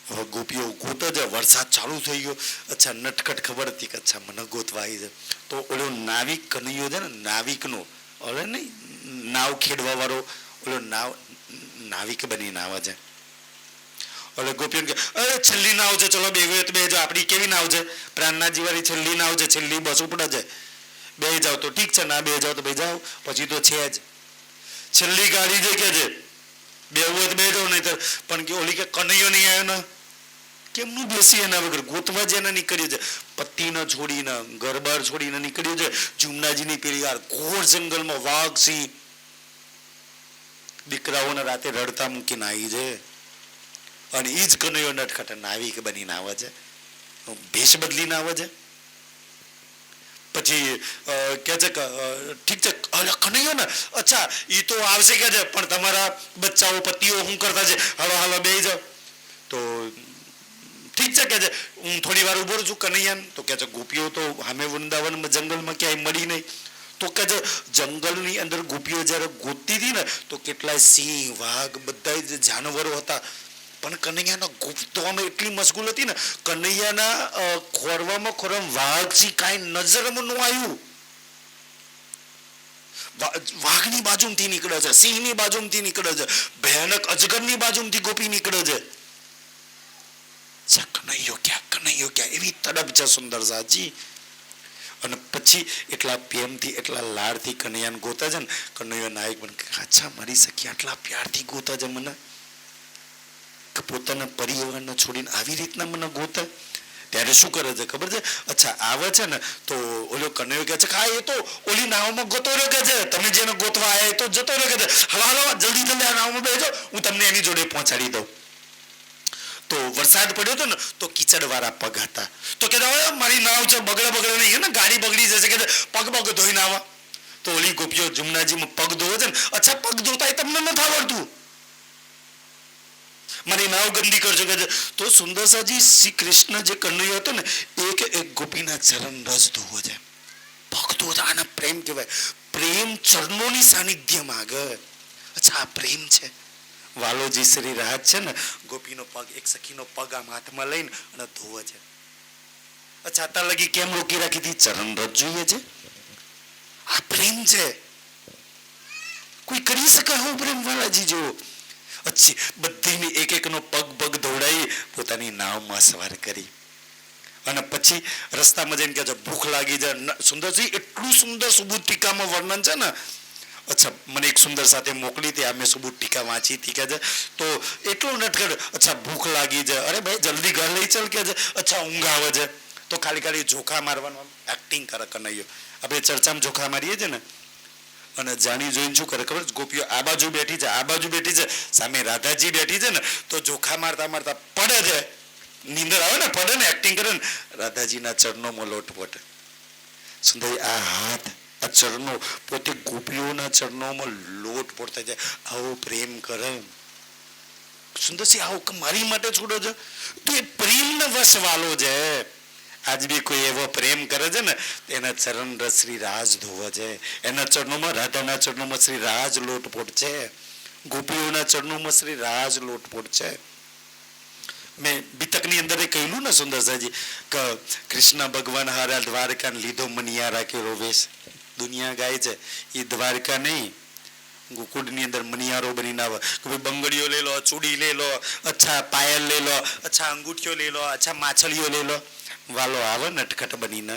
હવે ગોપીઓ ગોતો છે, વરસાદ ચાલુ થઈ ગયો. અચ્છા નટખટ ખબર હતી કે અચ્છા મને ગોતવા આવી છે. તો ઓલો નાવિક કનૈયો છે ને, નાવિકનો ઓલે નહીં નાવ ખેડવા વાળો, ઓલો નાવિક બનીને આવે છે. ઓલે ગોપીઓ કે અરે છેલ્લી નાવ છે, ચલો બે જાઓ. આપણી કેવી નાવ છે? પ્રાણનાથજી વાળી છેલ્લી નાવ છે, છેલ્લી બસ ઉપડે છે, બે જાઓ તો ઠીક છે, ના બે જાઓ તો બે જાઓ, પછી તો છે જ છેલ્લી ગાડી છે કે છે બે હોય તો બે જાઓ, નહીં તો પણ કે ઓલી કે કનૈયો નહીં આવ્યો ને, કેમનું બેસી એના વગર ગોતવા જેને નીકળ્યું છે, પતિને છોડીને ઘરબાર છોડીને નીકળ્યું છે જુમનાજીની પેલી યાર ઘોર જંગલમાં વાઘ સિંહ દીકરાઓને રાતે રડતા મૂકીને આવી છે. અને એ જ કનૈયો નટખટ નાવિક બનીને આવે છે, ભેષ બદલીને આવે છે. પછી કે છે કે ઠીક છે કનૈયો ને, અચ્છા એ તો આવશે કે છે, પણ તમારા બચ્ચાઓ પતિઓ શું કરતા છે, હાલો હાલો બે જાઓ. તો ઠીક છે કે છે, હું થોડી વાર ઉભો છું કનૈયાને. તો કે છે ગોપીઓ તો સામે વૃંદાવનમાં જંગલમાં ક્યાંય મળી નહીં. તો કે છે જંગલની અંદર ગોપીઓ જ્યારે ગોતતી હતી ને તો કેટલાય સિંહ વાઘ બધા જ જાનવરો હતા, પણ કનૈયાના ગોતવામાં એટલી મશગુલ હતી ને, કનૈયાના ખોરવામાં વાઘ સિંહ કાંઈ નજરમાં ન આવ્યું. વાઘની બાજુમાંથી નીકળે છે, સિંહની બાજુમાંથી નીકળે છે, ભયાનક અજગરની બાજુમાંથી ગોપી નીકળે છે. કનૈયો ક્યાં એવી તડપ છે સુંદરસાજી. અને પછી એટલા પ્રેમથી એટલા લાડથી કનૈયાને ગોતા છે ને, કનૈયો નાયક બન અચ્છા મારી સખી આટલા પ્યારથી ગોતા છે મને, કે પોતાના પરિવારને છોડીને આવી રીતના મને ગોતા. ત્યારે શું કરે છે ખબર છે? અચ્છા આવે છે ને તો ઓલો કનૈયો કહે છે કે એ તો ઓલી નાવમાં ગોતો રહ્યો કે છે, તમે જેને ગોતવા આવ્યા એ તો જતો રહ્યો કે છે, હાલો જલ્દી જલ્દી આ નાવમાં બેસજો, હું તમને એની જોડે પહોંચાડી દઉં. તો વરસાદ પડ્યો હતો ને તો કીચડ વાળા પગ હતા. તો કે મારી નાવ છે, બગડે નહીં ને, ગાડી બગડી જશે, કે પગ ધોઈને આવા. તો ઓલી ગોપીઓ જુમનાજીમાં પગ ધોવે છે ને, અચ્છા પગ ધોતા તમને નથી આવડતું, મારી નાવ ગંદી કરજો કે. તો સુંદરસાજી શ્રી કૃષ્ણ જે કનૈયો હતો ને એક ગોપીના ચરણ રસ ધોવો છે, પગ ધોવો. આના પ્રેમ કહેવાય. પ્રેમ ચરણોની સાનિધ્ય માંગે. અચ્છા આ પ્રેમ છે. વાલોજી શ્રી રાજ છે ને, ગોપીનો પગ, એક સખીનો પગ આમ હાથમાં લઈને અને ધોવે છે. અચ્છા અત્યાર લગી કેમ રોકી રાખી હતી? ચરણ રસ જોઈએ છે. આ પ્રેમ છે. કોઈ કરી શકે હું પ્રેમ વાલાજી જેવો? અચ્છી બધીની એક એકનો પગ ધોવડાવી પોતાની નાવમાં સવાર કરી. અને પછી રસ્તામાં જઈને કહે છે ભૂખ લાગી જાય. સુંદરજી એટલું સુંદર સુબુદ્ધ ટીકામાં વર્ણન છે ને. અચ્છા મને એક સુંદર સાથે મોકલી હતી, આ મેં સુબુદ્ધ ટીકા વાંચી હતી કે છે. તો એટલું નટખટ, અચ્છા ભૂખ લાગી છે, અરે ભાઈ જલ્દી ઘર લઈ ચાલ કે છે. અચ્છા ઊંઘ આવે છે, તો ખાલી જોખા મારવાનું એક્ટિંગ કરે કનૈયો. આપણે ચર્ચામાં જોખા મારીએ છીએ ને, અને જાણી જોઈને શું કરે ખબર? ગોપીઓ આ બાજુ બેઠી છે, સામે રાધાજી બેઠી છે ને, તો જોખા મારતા મારતા પડે છે. નીંદર આવે ને પડે ને એક્ટિંગ કરે ને રાધાજીના ચરણોમાં લોટપોટ સુંદરી આ હાથ આ ચરણો પોતે ગોપીઓના ચરણોમાં લોટપોટ થઈ જાય આવો પ્રેમ કરે સુંદરસિંહ આવો મારી માટે છોડો છો તો એ પ્રેમનો વશ વાલો છે આજ બી કોઈ એવો પ્રેમ કરે છે ને એના ચરણ રસ શ્રી રાજ ધોવે છે એના ચરણોમાં રાધાના ચરણોમાં શ્રી રાજ લોટપોટ છે ગોપીઓના ચરણોમાં શ્રી રાજ લોટપોટ છે મેં બીતકની અંદર એ કહેલું ને સુંદરસાજી કે કૃષ્ણ ભગવાન હારા દ્વારકા લીધો મનિયારા કે રોવેશ દુનિયા ગાય છે એ દ્વારકા નહીં ગોકુળની અંદર મનિયારો બનીને આવે કે ભાઈ બંગડીઓ લઈ લો ચૂડી લઈ લો અચ્છા પાયલ લઈ લો અચ્છા અંગૂઠીઓ લઈ લો અચ્છા માછલીઓ લઈ લો વાલો આવે નટખટ બનીને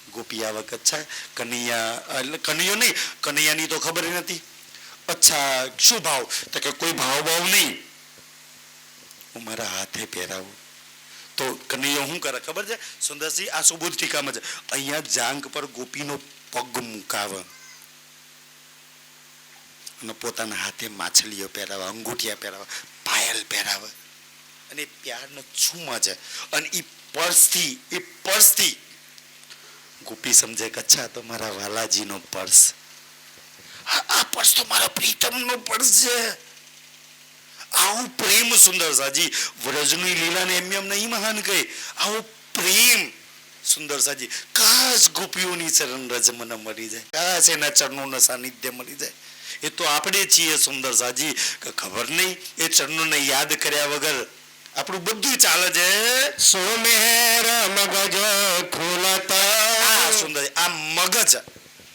ગોપી આવે કે અચ્છા કનૈયા એટલે કનૈયો નહીં કનૈયાની તો ખબર નથી અચ્છા શું ભાવ તો કે કોઈ ભાવ નહીં હું મારા હાથે પહેરાવું તો કનૈયો શું કરે ખબર છે સુંદરસિંહ આ સુબોધ ટીકામાં છે અહીંયા જાંગ પર ગોપીનો પગ મુકાવે અને પોતાના હાથે માછલીઓ પહેરાવે અંગૂઠિયા પહેરાવે પાયલ પહેરાવે અને પ્યારનો છુમા છે અને એ પર્સથી ગોપી સમજે કે અચ્છા તો મારા વાલાજીનો પર્સ આ પર્સ તો મારા પ્રીતમનો પર્સ છે આવું પ્રેમ સુંદરસાજી વ્રજની લીલાને એમ નહીં મહાન કહે આવો પ્રેમ સુંદરસાજી કાશ ગોપીઓની ચરણ રજ મને મળી જાય કાશ એના ચરણોના સાનિધ્ય મળી જાય એ તો આપણે છીએ સુંદરસાજી કે ખબર નહીં એ ચરણોને યાદ કર્યા વગર આપણું બધું ચાલે છે સુમેર મગજ ખોલતા સુંદર આ મગજ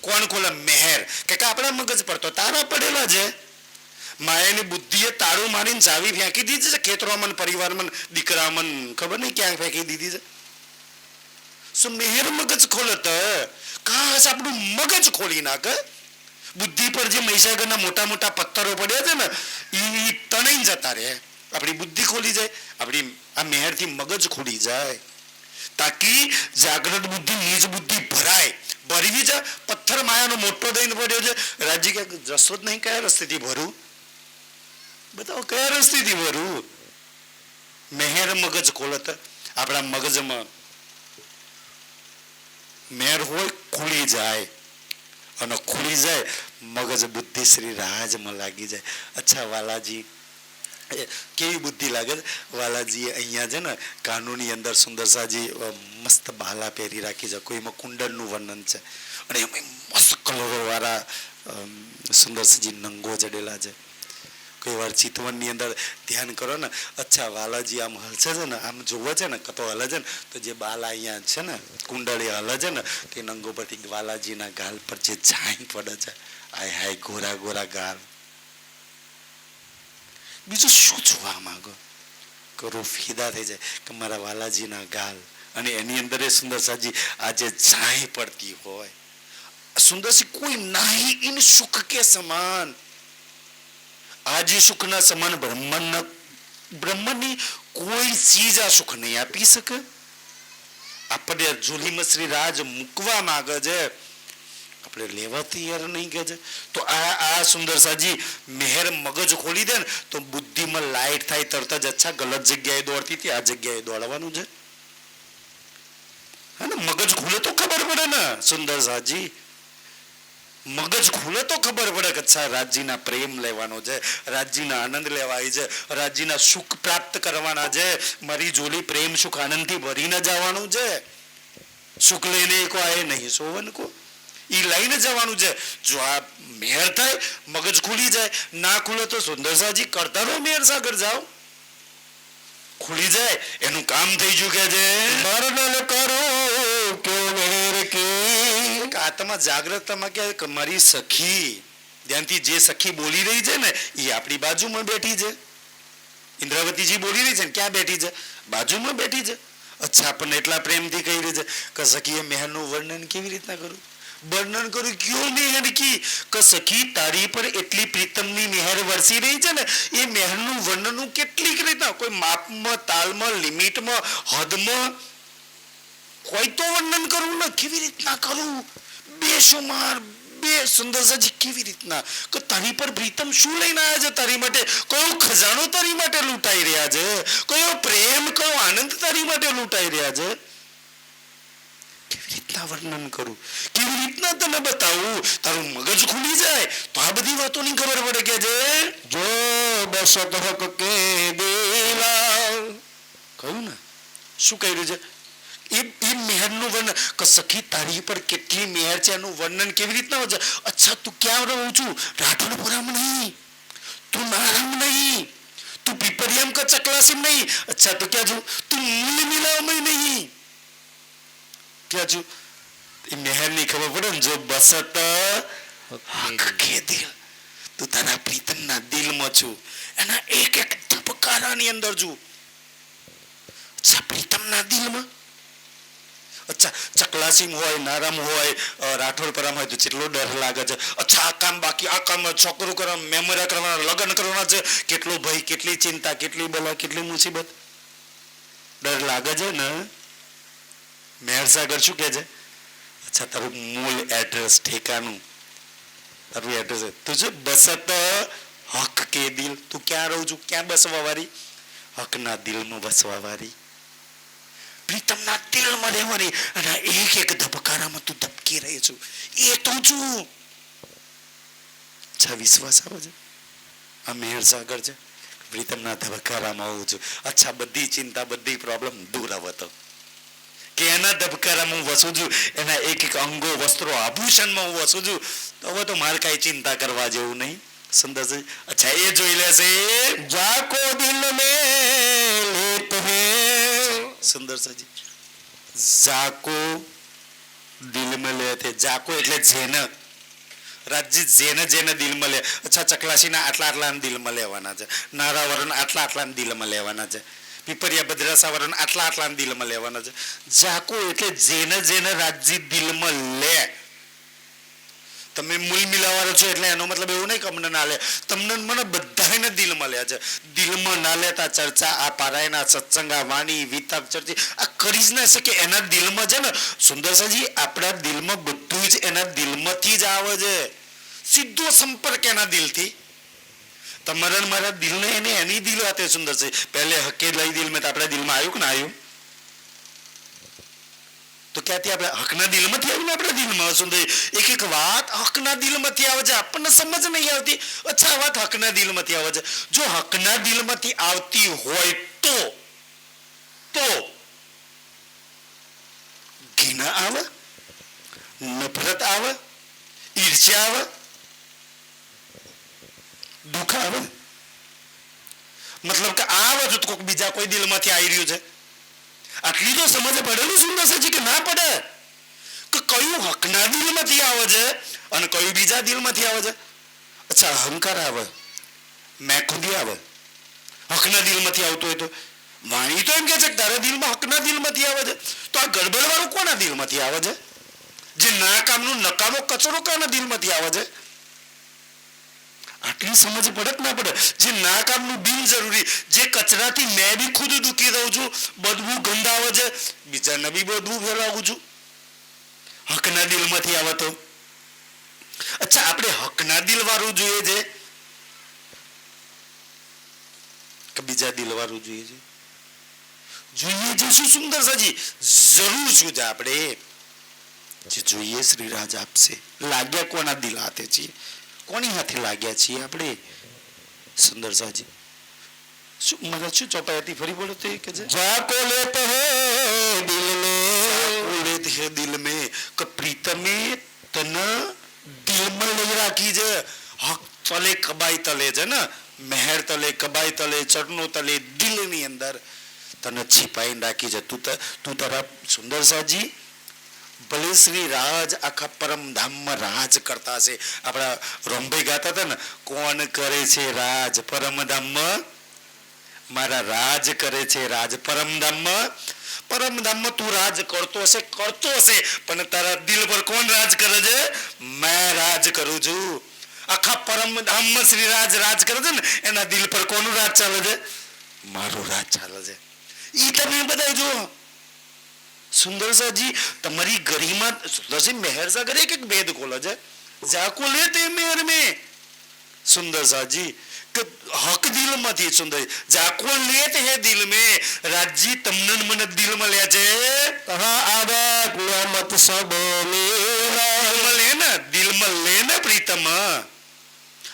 કોણ ખોલે મેહેર કે આપણા મગજ પર તો તારા પડેલા છે માયાની બુદ્ધિએ તાળું મારીને ચાવી ફેંકી દીધી છે ખેતરોમાં પરિવારમાં દીકરામાં ખબર નહીં ક્યાં ફેંકી દીધી છે શું મેહેર મગજ ખોલે તો કાશ આપણું મગજ ખોલી નાખે બુદ્ધિ પર જે મહીસાગરના મોટા મોટા પથ્થરો પડ્યા છે ને એ તણાઈ જતા રહે આપણી બુદ્ધિ ખોલી જાય આપણી આ મેહેરથી મગજ ખોલી જાય તાકી જાગૃત બુદ્ધિ નિજ બુદ્ધિ ભરવી છે પથ્થર માયાનો મોટો દઈને પડ્યો છે રાજ્ય કે જશો જ નહીં કયા રસ્તેથી ભરું બતાવો કયા રસ્તેથી ભરું મેહેર મગજ ખોલત આપણા મગજમાં મેર હોય ખુલી જાય અને ખુલી જાય મગજ બુદ્ધિ શ્રી રાજમાં લાગી જાય અચ્છા વાલાજી કેવી બુદ્ધિ લાગે વાલાજી અહીંયા છે ને કાનૂની અંદર સુંદરસાજી મસ્ત બાલા પહેરી રાખી છે કોઈમાં કુંડળનું વર્ણન છે અને એમાં મસ્ત કલરો વાળા સુંદરસાજી નંગો જડેલા છે કોઈ વાર ચિતવનની અંદર ધ્યાન કરો ને અચ્છા વાલાજી આમ હલશે છે ને આમ જોવે છે ને કતો હલે છે ને તો જે બાલા અહીંયા છે ને કુંડળી હલે છે ને તે નંગો પરથી વાલાજીના ગાલ પર જે છાંય પડે છે આય હાય ગોરા ગોરા ગાલ બીજું શું જોવા માંગો કરું ફીદા થઈ જાય કે મારા વાલાજીના ગાલ અને એની અંદર એ સુંદરસાજી આજે છાંય પડતી હોય સુંદરસી કોઈ નહીં ઇન સુખ કે સમાન આજે સુખના સમાન બ્રહ્મની કોઈ ચીજ આ સુખ નહીં આપી શકે આપણે ઝૂલીમાં શ્રી રાજ મૂકવા માંગે છે આપણે લેવા તૈયાર નહીં કે છે તો આ સુંદરસાજી મેહેર મગજ ખોલી દે ને તો બુદ્ધિમાં લાઈટ થાય તરત જ અચ્છા ગલત જગ્યાએ દોડતી હતી આ જગ્યાએ દોડવાનું છે હે ને મગજ ખુલે તો ખબર પડે ને સુંદરસાજી મગજ ખુલે તો ખબર પડે કે અચ્છા રાજજીના પ્રેમ લેવાનો છે રાજજીના આનંદ લેવાય છે રાજજીના સુખ પ્રાપ્ત કરવાના છે મારી જોલી પ્રેમ સુખ આનંદથી ભરીને જવાનું છે સુખ લઈને કો આય નહીં સોવન કો ઈ લઈને જવાનું છે જો આ મેર થાય મગજ ખુલી જાય ના ખુલે તો સુંદરસાજી કરતા રહો મેર સાગર જાઓ ખુલી જાય એનું કામ થઈ ગયું કે છે વર્ણન કરો ક્યો મેર કી આત્મા જાગ્રતમાં કે મારી સખી ધ્યાનથી જે સખી બોલી રહી છે ને એ આપણી બાજુમાં બેઠી છે ઇન્દ્રાવતીજી બોલી રહી છે ને ક્યાં બેઠી છે બાજુમાં બેઠી છે અચ્છા આપણને એટલા પ્રેમથી કહી રહી છે કે સખી એ મેહરનું વર્ણન કેવી રીતના કરું વર્ણન કરું ક્યો મેહર કી કે સખી તારી પર એટલી પ્રીતમની મેહર વરસી રહી છે ને એ મેહરનું વર્ણન કેટલીક રીતના કોઈ માપમાં તાલમાં લિમિટમાં હદમાં કોઈ તો વર્ણન કરવું ને કેવી રીતના કરું બેશુમાર બે સુંદરસાજી કેવી રીતના કે તારી પર પ્રીતમ શું લઈને આવ્યા છે તારી માટે? કયો ખજાનો તારી માટે લૂંટાઈ રહ્યા છે? કયો પ્રેમ, કયો આનંદ તારી માટે લૂંટાઈ રહ્યા છે? કેવી રીતના વર્ણન કરું, કેવી રીતના તને બતાવું? તારું મગજ ખુલી જાય તો આ બધી વાતોની ખબર પડે કે છે જો બસત હક કે દિલા. કહ્યું ને શું કર્યું છે? એ મેહરનું વર્ણન કે સખી તારી પર કેટલી મેહર છે એનું વર્ણન કેવી રીતના હોય છે? અચ્છા તું ક્યાં રહું છું? રાઠોડપુરામાં નહીં, તું નારામ નહીં, તું પીપરિયામ કે ચકલાસીમ નહીં. અચ્છા તો ક્યાં છું? તું મૂલ મિલાવમાં નહીં, ક્યાં છું? એ મેહરની ખબર પડે ને. જો બસત હક કે દિલ, તું તારા પ્રીતમના દિલમાં છું, એના એક એક ધબકારાની અંદર છું. અચ્છા પ્રીતમના દિલમાં. અચ્છા ચકલાસીમ હોય, નારામ હોય, રાઠોડપરામ હોય તો કેટલો ડર લાગે છે. અચ્છા આ કામ બાકી, આ કામ છોકરું કરવા, મેમરા કરવાના, લગ્ન કરવાના છે, કેટલો ભય, કેટલી ચિંતા, કેટલી બલા, કેટલી મુસીબત, ડર લાગે છે ને. મેહરસાગર શું કહે છે? અચ્છા તારું મૂળ એડ્રેસ, ઠેકાનું તારું એડ્રેસ તું છે બસત હક કે દિલ. તું ક્યાં રહું છું? ક્યાં બસવા વાળી? હકના દિલમાં બસવા વાળી, પ્રીતમના દિલમાં રહેવાની. અને એક એક ધબકારામાં તું ધબકી રહી છું, એ તું છું. અચ્છા વિશ્વાસ આવે છે? આ મેહરસાગર છે, પ્રીતમના ધબકારામાં આવું છું. અચ્છા બધી ચિંતા, બધી પ્રોબ્લેમ દૂર આવતો કે એના ધબકારામાં હું વસું છું, એના એક એક અંગો, વસ્ત્રો, આભૂષણમાં હું વસું છું. તો હવે તો મારે કાંઈ ચિંતા કરવા જેવું નહીં. સુંદર છે. અચ્છા એ જોઈ લેશે. જાકો દિલ में लेत है. સુંદર સાજી જાકો દિલ में લેતે. જાકો એટલે જેને, રાજજી જેને જેને દિલમાં લે. અચ્છા ચકલાસીના આટલા આટલા દિલમાં લેવાના છે, નારાવરણ આટલા આટલા દિલમાં લેવાના છે, પીપરિયા ભદ્રાસાવરણ આટલા આટલા દિલમાં લેવાના છે. જાકો એટલે જેને જેને રાજજી દિલમાં લે. તમે મૂલ મિલાવાળો છો એટલે એનો મતલબ એવું નહીં કે અમને ના લે, તમને મને બધાને દિલમાં લે છે. દિલમાં ના લેતા ચર્ચા, આ પારાયના સત્સંગ, આ વાણી, વિતક, ચર્ચી આ કરી જ ના શકે. એના દિલમાં છે ને સુંદરસાજી, આપણા દિલમાં બધું જ એના દિલમાંથી જ આવે છે. સીધો સંપર્ક એના દિલથી. તમારા મારા દિલને એને એની દિલ હાથે સુંદર છે. પહેલે હકે લઈ દિલ મેં તો આપણા દિલમાં આવ્યું કે ના આવ્યું? તો ક્યાંથી આપણે હકના દિલમાંથી આવીને આપણા દિલમાં સુંદર એક એક વાત હકના દિલમાંથી આવે છે, આપણને સમજ નહીં આવતી. અચ્છા વાત હકના દિલમાંથી આવે છે. જો હકના દિલમાંથી આવતી હોય તો ઘૃણા આવે, નફરત આવે, ઈર્ષ્યા આવે, દુઃખ આવે. મતલબ કે આ બધું તો કોઈક બીજા કોઈ દિલમાંથી આવી રહ્યું છે. આટલી તો સમજ પડેલું સુંદર છે કે ના પડે કે કયું હકના દિલમાંથી આવે છે અને કયું બીજા દિલમાંથી આવે છે. અચ્છા અહંકાર આવે, મેં ખુદી આવે, હકના દિલમાંથી આવતું હોય તો. વાણી તો એમ કે છે કે તારા દિલમાં હકના દિલમાંથી આવે છે, તો આ ગડબડ વાળું કોના દિલમાંથી આવે છે? જે ના કામનું નકામો કચરો કોના દિલમાંથી આવે છે? આટલી સમજ પડે કે ના પડે? જે ના કામનું બિનજરૂરી, જે કચરાથી મેં બી ખુદ દુખી રહું છું, બદબુ ગંધ આવે છે, બીજાને બી બદબુ ફેલાવું છું, હકના દિલમાંથી આવે તો. અચ્છા આપણે હકના દિલ વાળું જોઈએ છે કે બીજા દિલ વાળું જોઈએ છે? જોઈએ છે શું સુંદર સાજી? જરૂર શું છે આપણે જે જોઈએ શ્રીરાજ આપશે. લાગ્યા કોના દિલ હાથે છીએ? કોની હાથે લાગ્યા છીએ આપણે? સુંદર સાજી શું મને શું ચોપાઈ ફરી બોલો તો કે છે जाको लेते हैं दिल में. લેત હે દિલ में કે પ્રીતમે તને દિલમાં લઈ રાખી છે. હક તલે કબાઈ તલે છે ને, મહેર તલે, કબાઈ તલે, ચરણો તલે, દિલની અંદર તને છીપાઈને રાખી છે. તું તારા સુંદર સાજી ભલે શ્રી રાજ આખા પરમધામમાં રાજ કરતા છે. આપણા રોમભાઈ ગાતા હતા ને, કોણ કરે છે રાજ પરમધામમાં? મારા રાજ કરે છે રાજ પરમધામમાં. પરમધામમાં તું રાજ કરતો હશે પણ તારા દિલ પર કોણ રાજ કરે છે? મેં રાજ કરું છું. આખા પરમધામમાં શ્રી રાજ કરે છે ને, એના દિલ પર કોનું રાજ ચાલે છે? મારું રાજ ચાલે છે. ઈ તમે બધા જુઓ. સુંદરસાજી તમારી ગરિમા સુંદરસિંહ મેહરસાગર એક ભેદ ખોલે છે. जाको लेते मेहर में सुंदर सा जी हक दिल માંથી સુંદર જાકો લેત હે દિલ में राजी तमनन मन दिल में ले छे तहाँ आवत नियामत सब मिले दिल में लेना प्रीतम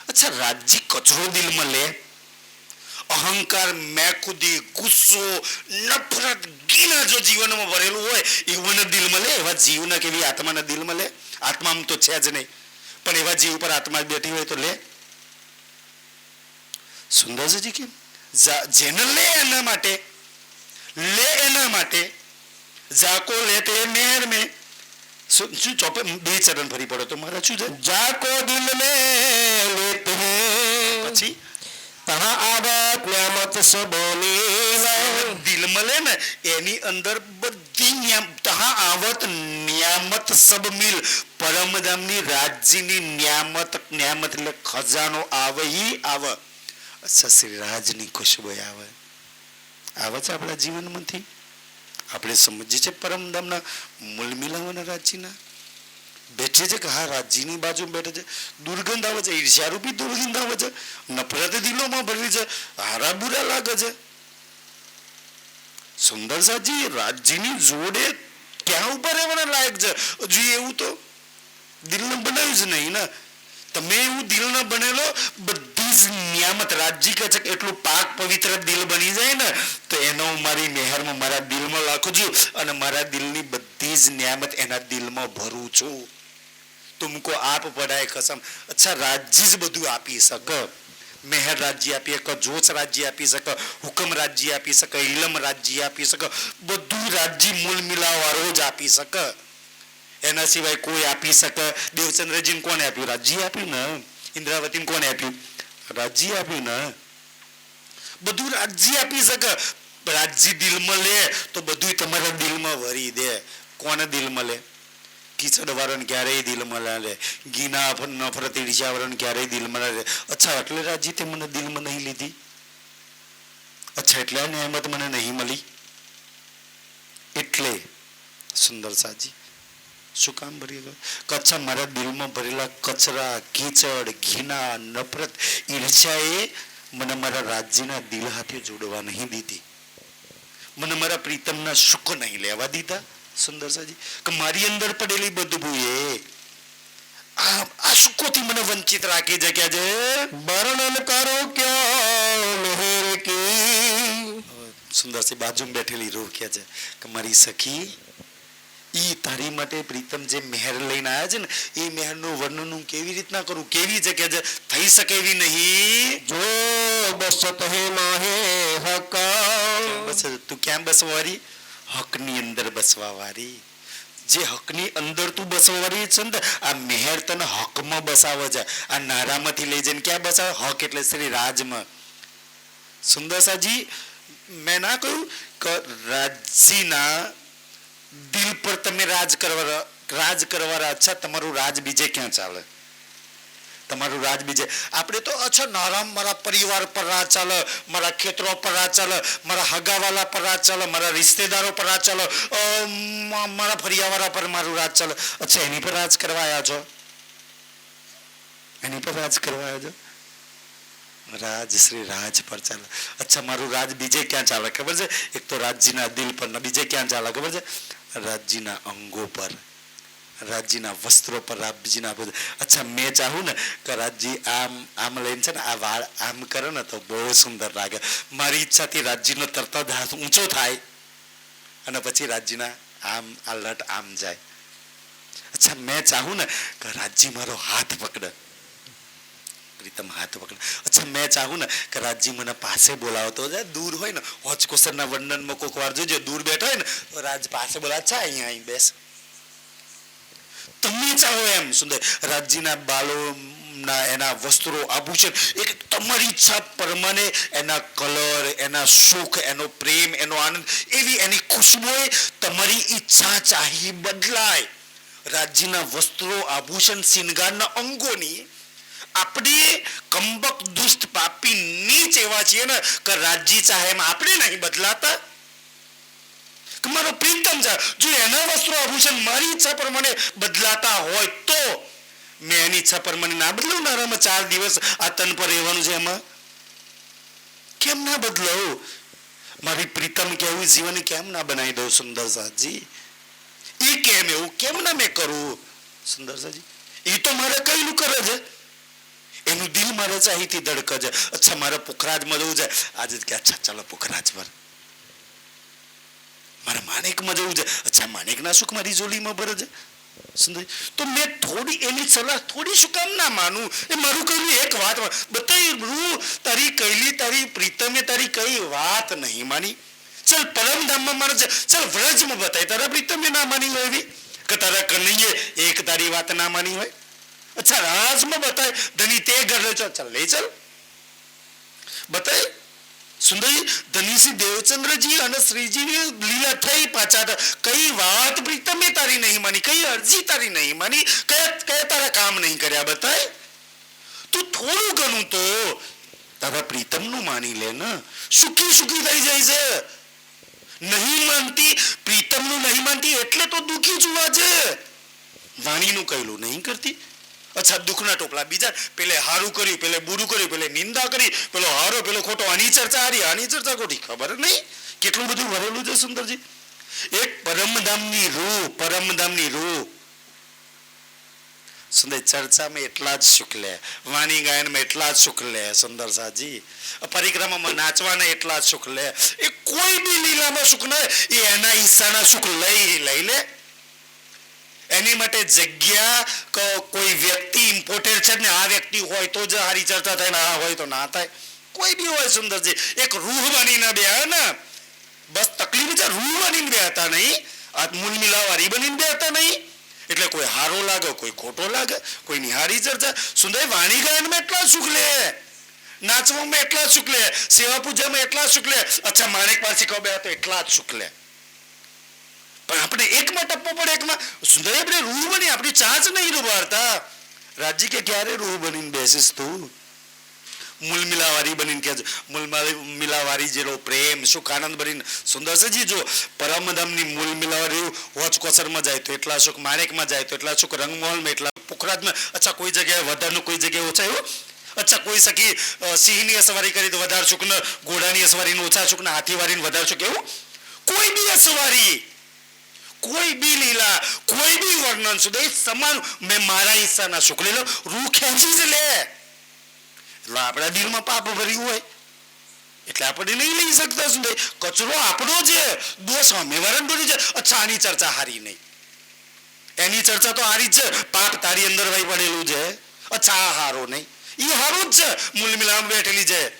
अच्छा राजी कचरो दिल में ले अहंकार मैं खुदी गुस्सो नफरत घृणा जो जीवन में भरेलू होय एवं दिल में ले एवा जीव ना केवी आत्मा ना दिल में ले आत्मा में तो छे ज नहीं पण एवा जीव पर आत्मा बैठी होय तो ले सुंदर जी के जेने ले एना माटे जाको लेते मेहर में શું ચોપે બે ચરણ ફરી પડો તો મારા શું છે जाको दिल में लेते हैं પછી तहाँ आवत नियामत सब मिले દિલ મળે ને એની અંદર બધી તહા આવત નિયામત સબ મિલ પરમધામની રાજ્યની નિયામત એટલે ખજાનો આવે ઈ આવે સસરીરાજની ખુશ્બુ આવે છે આપણા જીવનમાંથી આપણે સમજીએ છીએ પરમધામના મૂળ મિલાવાના રાજ્યના બેઠે છે કે હા રાજ્યની બાજુ બેઠે છે દુર્ગંધ આવે છે ઈર્ષ્યારૂપી દુર્ગંધ આવે છે નફરત દિલોમાં ભરી છે હારા બુરા લાગે છે સુંદર સાજી રાજ્યની જોડે ક્યાં ઉભા રહેવાના લાયક છે હજુ એવું તો દિલને બનાવ્યું જ નહીં ને તમે એવું દિલ ન બનેલો બધી જ નિયામત રાજ્ય કહે છે કે એટલું પાક પવિત્ર દિલ બની જાય ને તો એનો મારી મહેરમાં મારા દિલમાં લાખું છું અને મારા દિલની બધી જ નિયામત એના દિલમાં ભરું છું તુમકો આપ પડાય કસમ અચ્છા રાજ્ય જ બધું આપી શકે મેહર રાજ્ય આપી શકે જોશ રાજ્ય આપી શકે હુકમ રાજ્ય આપી શકે ઇલમ રાજ્ય આપી શકે બધું રાજ્ય મૂળ મિલાવાળો જ આપી શકે એના સિવાય કોઈ આપી શકે દેવચંદ્રજીને કોને આપ્યું રાજ્ય આપ્યું ને ઇન્દ્રાવતીને કોને આપ્યું રાજ્ય આપ્યું ને બધું રાજ્ય આપી શકે રાજ્ય દિલમાં લે તો બધું તમારા દિલમાં ભરી દે કોને દિલમાં લે કીચડ વાળાને ક્યારેય દિલમાં ના લે ગીના નફરત ઈર્ષ્યા વાળાને ક્યારેય દિલમાં ના લે અચ્છા એટલે રાજ્ય તે મને દિલમાં નહીં લીધી અચ્છા એટલે નિયામત મને નહીં મળી એટલે સુંદર સાજી શું કામ ભરી ગયો કચ્છા મારા દિલમાં ભરેલા કચરા કીચડ ઘીના નફરત ઈર્ષ્યાએ મને મારા રાજ્યના દિલ હાથે જોડવા નહીં દીધી મને મારા પ્રીતમના સુખ નહીં લેવા દીધા સુંદર સાજી કે મારી અંદર પડેલી બદબુ એ આ સુખોથી મને વંચિત રાખી જગ્યા છે वर्णन करो क्या मेहर की સુંદર સી બાજુમાં બેઠેલી રોક્યા છે કે મારી સખી ઈ તારી માટે પ્રીતમ જે મહેર લઈને આવ્યા છે ને એ મહેરનું વર્ણન કેવી રીતના કરું કેવી જગ્યા છે થઈ શકે એવી નહીં जो बसत है माहे हका બસ તું ક્યાં બસવા વાળી હકની અંદર બસવા વાળી જે હકની અંદર તું બસવા વાળી છે ને આ મહેર તને હકમાં બસાવે છે આ નારામાંથી લઈ જઈને ક્યાં બસાવે હક એટલે શ્રી રાજમાં સુંદરસાજી મેં ના કહ્યું કે રાજ્યના દિલ પર તમે રાજ કરવા અચ્છા તમારું રાજ બીજે ક્યાં ચાલે તમારું રાજ બીજે આપણે તો અચ્છા નારામ મારા પરિવાર પર રાજ ચાલે મારા ખેતરો પર રાજ ચાલે મારા હગાવાલા પર રાજ ચાલે મારા રિશ્તેદારો પર રાજ ચાલે મારા ફરિયાવાળા પર મારું રાજ ચાલે અચ્છા એની પર રાજ કરવા આવ્યા છો એની પર રાજ કરવા આવ્યા છો રાજ શ્રી રાજ પર ચાલે અચ્છા મારું રાજ બીજે ક્યાં ચાલે ખબર છે એક તો રાજ્યના દિલ પર બીજે ક્યાં ચાલે ખબર છે રાજ્યના અંગો પર રાજ્યના વસ્ત્રો પર રાજ્યના અચ્છા મેં ચાહું ને કે રાજ્ય આમ લઈને છે ને આ વાળ આમ કરે ને તો બહુ સુંદર લાગે મારી ઈચ્છાથી રાજ્યનો તરત જ હાથ ઊંચો થાય અને પછી રાજ્યના આમ આ લટ આમ જાય અચ્છા મેં ચાહું ને કે રાજ્ય મારો હાથ પકડે પ્રીતમ હાથ પકડે અચ્છા મેં ચાહું ને કે રાજ્ય મને પાસે બોલાવતો દૂર હોય ને હોચકોસરના વર્ણનમાં કોઈક વાર જોજો દૂર બેઠો હોય ને તો રાજ પાસે બોલાવે અચ્છા અહીંયા અહીં બેસ તમે ચાહો એમ સુંદર રાજ્યના બાલોના એના વસ્ત્રો આભૂષણ એક તમારી ઈચ્છા પ્રમાણે એના કલર એના સુખ એનો પ્રેમ એનો આનંદ એવી એની ખુશ્બુ તમારી ઈચ્છા ચાહી બદલાય રાજ્યના વસ્ત્રો આભૂષણ શિંગારના અંગોની આપણે કંબક દુષ્ટ પાપી નીચ એવા છીએ ને કે રાજ્ય ચાહે એમ આપણે નહીં બદલાતા મારો પ્રીતમ છે જો એના વસ્ત્રો આભૂષણ મારી ઈચ્છા પ્રમાણે બદલાતા હોય તો મેં એની ઈચ્છા પરમાને ના બદલાવું ને આરામાં 4 દિવસ આ તન પર રહેવાનું છે એમાં કેમ ના બદલાવું મારી પ્રીતમ કેવું જીવન કેમ ના બનાવી દઉં સુંદર સાજી એ કેમ એવું કેમ ના મેં કરું સુંદર સાજી એ તો મારે કઈલું કરે છે એનું દિલ મારે છે અહીંથી ધડકે છે અચ્છા મારે પોખરાજમાં જવું છે આજે કે અચ્છા ચાલો પોખરાજ પર મારે માણેકમાં જવું છે અચ્છા માણેકના સુખ મારી જોડીમાં ભરે છે સુંદર તો મેં થોડી એની સલાહ થોડી શું કામ ના માનું એ મારું કહેલું એક વાત બતાવી રૂ તારી કહેલી તારી પ્રીતમે તારી કઈ વાત નહીં માની ચલ પરમધામમાં મારે છે ચલ વ્રજમાં બતાય તારા પ્રીતમે ના માની હોય એવી કે તારા કનૈયે એક તારી વાત ના માની હોય અચ્છા રાજમાં બતાય ધની તે ઘર લે ચાલ લે ચાલ બતાય સુંદરી ધનીસી દેવચંદ્રજી અને શ્રીજીની લીલા થઈ પાછા કઈ વાત પ્રીતમે તારી નહીં માની કઈ અરજી તારી નહીં માની કયા તારા કામ નહીં કર્યા બતાય તું થોડું ઘણું તો તારા પ્રીતમનું માની લે ને સુખી સુખી થઈ જાય છે નહીં માનતી પ્રીતમનું નહીં માનતી એટલે તો દુઃખી જોવા છે વાણીનું કહેલું નહીં કરતી અચ્છા દુઃખના ટોપલા બીજા પેલે હારું કર્યું પેલે બુરું કર્યું પેલે નિંદા કરી પેલો હારો પેલો ખોટો આની ચર્ચા હારી આની ચર્ચા ખોટી ખબર નહીં કેટલું બધું ભરેલું છે સુંદરજી એક પરમધામની રૂહ સુંદર ચર્ચામાં એટલા જ સુખ લે વાણી ગાયનમાં એટલા જ સુખ લે સુંદર સાજી પરિક્રમામાં નાચવાના એટલા જ સુખ લે એ કોઈ બી લીલામાં સુખ ન એ એના હિસ્સાના સુખ લઈ લે એની માટે જગ્યા કોઈ વ્યક્તિ ઇમ્પોર્ટેડ છે ને આ વ્યક્તિ હોય તો જ સારી ચર્ચા થાય ને આ હોય તો ના થાય કોઈ બી હોય સુંદરજી એક રૂહ બનીને બે ને બસ તકલીફ છે રૂહ બનીને બે હતા નહીં આ મૂળ મિલાવારી બનીને બે હતા નહીં એટલે કોઈ હારો લાગે કોઈ ખોટો લાગે કોઈ નિહારી ચર્ચા સુંદર વાણી ગાયનમાં એટલા સુખ લે નાચવામાં એટલા સુખ લે સેવા પૂજામાં એટલા સુખ લે અચ્છા માણેક પાસે કહો બે તો એટલા જ સુખ લે પણ આપણે એકમાં ટપ્પો પડે એકમાં સુંદર આપણે રૂહ બની આપણી ચાંચ નહીં ડૂબાડતા રાજજી કે ક્યારે રૂહ બનીને બેસીસ તું મૂળ મિલાવારી બનીને કે મૂળ મિલાવારી જેલો પ્રેમ સુખ આનંદ બનીને સુંદર છે જો પરમધામની મૂળ મિલાવારી હોચ કોસરમાં જાય તો એટલા સુખ માણેકમાં જાય તો એટલા સુખ રંગમહોલમાં એટલા પોખરાજમાં અચ્છા કોઈ જગ્યાએ વધારનું કોઈ જગ્યાએ ઓછા એવું અચ્છા કોઈ સખી સિંહની અસવારી કરી તો વધારે સુખ ને ઘોડાની અસવારીનું ઓછા સુખ ને હાથીવારીનું વધારે સુખ એવું કોઈ બી અસવારી કોઈ બી લીલા કોઈ બી વર્ણન સુધી સમાન મેં મારા હિસ્સાના સુખ લઈ લો રૂહ ખેંચી જ લે એટલે આપણા દિલમાં પાપ ભર્યું હોય એટલે આપણે નહીં લઈ શકતા સુધી કચરો આપણો છે દોષ સામેવાળાનો છે અચ્છા આની ચર્ચા હારી નહીં એની ચર્ચા તો હારી જ છે પાપ તારી અંદર વહી પડેલું છે અચ્છા આ હારો નહીં એ હારો જ છે મૂળ મિલામાં બેઠેલી છે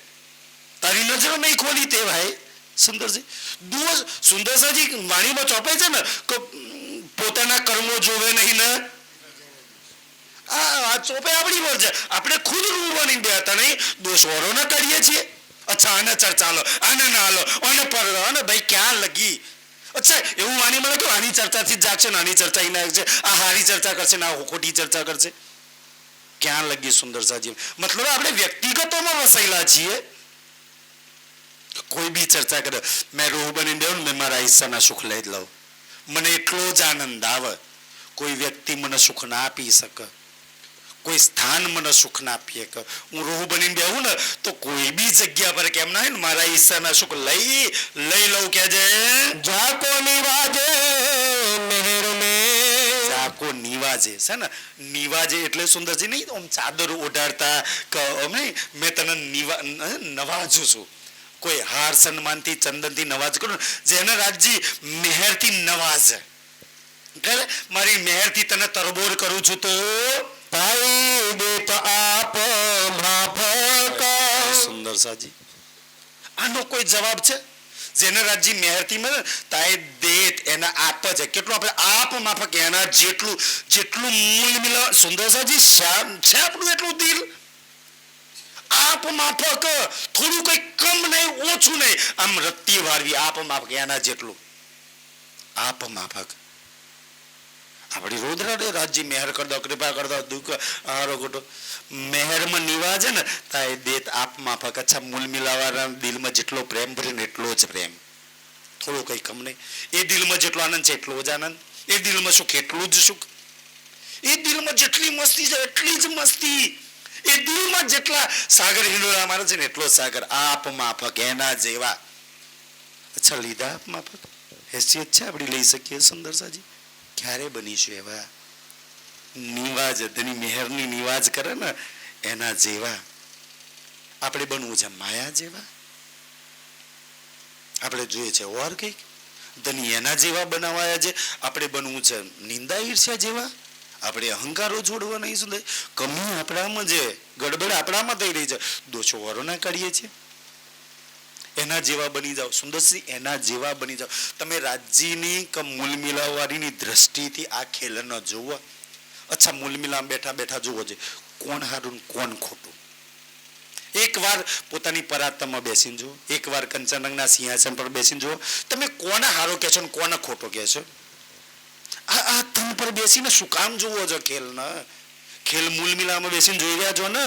તારી નજર નહીં ખોલી તે ભાઈ સુંદરજી દોષ સુંદરસાજી વાણીમાં ચોપાય છે ને કે પોતાના કર્મો જોવે નહીં ને આ ચોપે આપણી પર છે આપણે ખુદ રૂ બની બેતા નહીં દોષ વાળો ના કરીએ છીએ અચ્છા આને ચર્ચા લો આને ના લો આને પર લો અને ભાઈ ક્યાં લગી અચ્છા એવું વાણી મળે કે આની ચર્ચાથી જ જાગશે ને આની ચર્ચા એને છે આ હારી ચર્ચા કરશે ને આ ખોટી ચર્ચા કરશે ક્યાં લગી સુંદરસાજી મતલબ આપણે વ્યક્તિગતોમાં વસાયેલા છીએ કોઈ બી ચર્ચા કરે મેં રૂહ બની દેવું મેં મારા હિસ્સાના સુખ લઈ લઉં મને એટલો જ આનંદ આવે કોઈ વ્યક્તિ મને સુખ ના આપી શકે કોઈ સ્થાન મને સુખ ના આપી શકે હું રૂહ બની બેહું ને તો કોઈ બી જગ્યા પર કેમ ના હોય ને મારા હિસ્સાના સુખ લઈ લઉં કે છે જાકો નિવાજે મહેર મે જાકો નિવાજે છે ને નિવાજે એટલે સુંદરજી નહીં આમ ચાદર ઓઢાડતા કે મેં તને નવાજું છું કોઈ હાર સન્માનથી ચંદનથી નવાજ કરો જેને રાજજી મહેરથી નવાજે મારી મહેરથી તને તરબોર કરું છું તો પાઈ દે તો આપ માફક સુંદર સાજી આનો કોઈ જવાબ છે જેને રાજજી મહેરથી મળે તાય દેત એના આપ છે કેટલું આપણે આપ માફક એના જેટલું મૂલ મિલા સુંદર સાજી છે આપણું એટલું દિલ આપ માફક થોડું કઈ કમ નહીં ઓછું નહીં આમ રત્તી વાળવી આપ માફક એના જેટલું આપ માફક આપણી રોદરા રાજજી મહેર કર દો કૃપા કર દો દુઃખ હારો ખોટો મહેરમાં નિવાજે ને તાય દેત આપ માફક અચ્છા મૂલ મિલાવાના દિલમાં જેટલો પ્રેમ ભરે ને એટલો જ પ્રેમ થોડું કઈ કમ નહીં એ દિલમાં જેટલો આનંદ છે એટલો જ આનંદ એ દિલમાં સુખ એટલું જ સુખ એ દિલમાં જેટલી મસ્તી છે એટલી જ મસ્તી, એ દિલમાં જેટલા સાગર હિંડોળા મારે છે ને એટલો સાગર. આપ માફક એના જેવા. અચ્છા લીધા આપ માફક હેસિયત છે આપણી લઈ શકીએ સુંદરસાજી? ક્યારે બનીશું એવા? નિવાજ ધની મેહરની નિવાજ કરે ને એના જેવા. આપણે બનવું છે માયા જેવા. આપણે જોઈએ છે ઓર કઈક ધની એના જેવા બનાવાયા છે. આપણે બનવું છે નિંદા ઈર્ષ્યા જેવા. આપણે અહંકારો છોડવા નહીં. સુંદર કમી આપણામાં છે, ગડબડ આપણામાં થઈ રહી છે, દોષો વરોના કાઢીએ છીએ. એના જેવા બની જાઓ સુંદરસિંહ, એના જેવા બની જાઓ. તમે રાજ્યની કે મૂલ મિલાવવાળીની દ્રષ્ટિથી આ ખેલ ન જોવો. અચ્છા મૂલ મિલાવ બેઠા બેઠા જોવો છે કોણ હારું કોણ ખોટું. એક વાર પોતાની પરાતમાં બેસીને જુઓ, એક વાર કંચનરંગના સિંહાસન પર બેસીને જુઓ. તમે કોને હારો કહેશો ને કોને ખોટો કહેશો? આ તન પર બેસીને શું કામ જોવો છો ખેલ ને? ખેલ મૂલ મિલામાં બેસીને જોઈ રહ્યા છો ને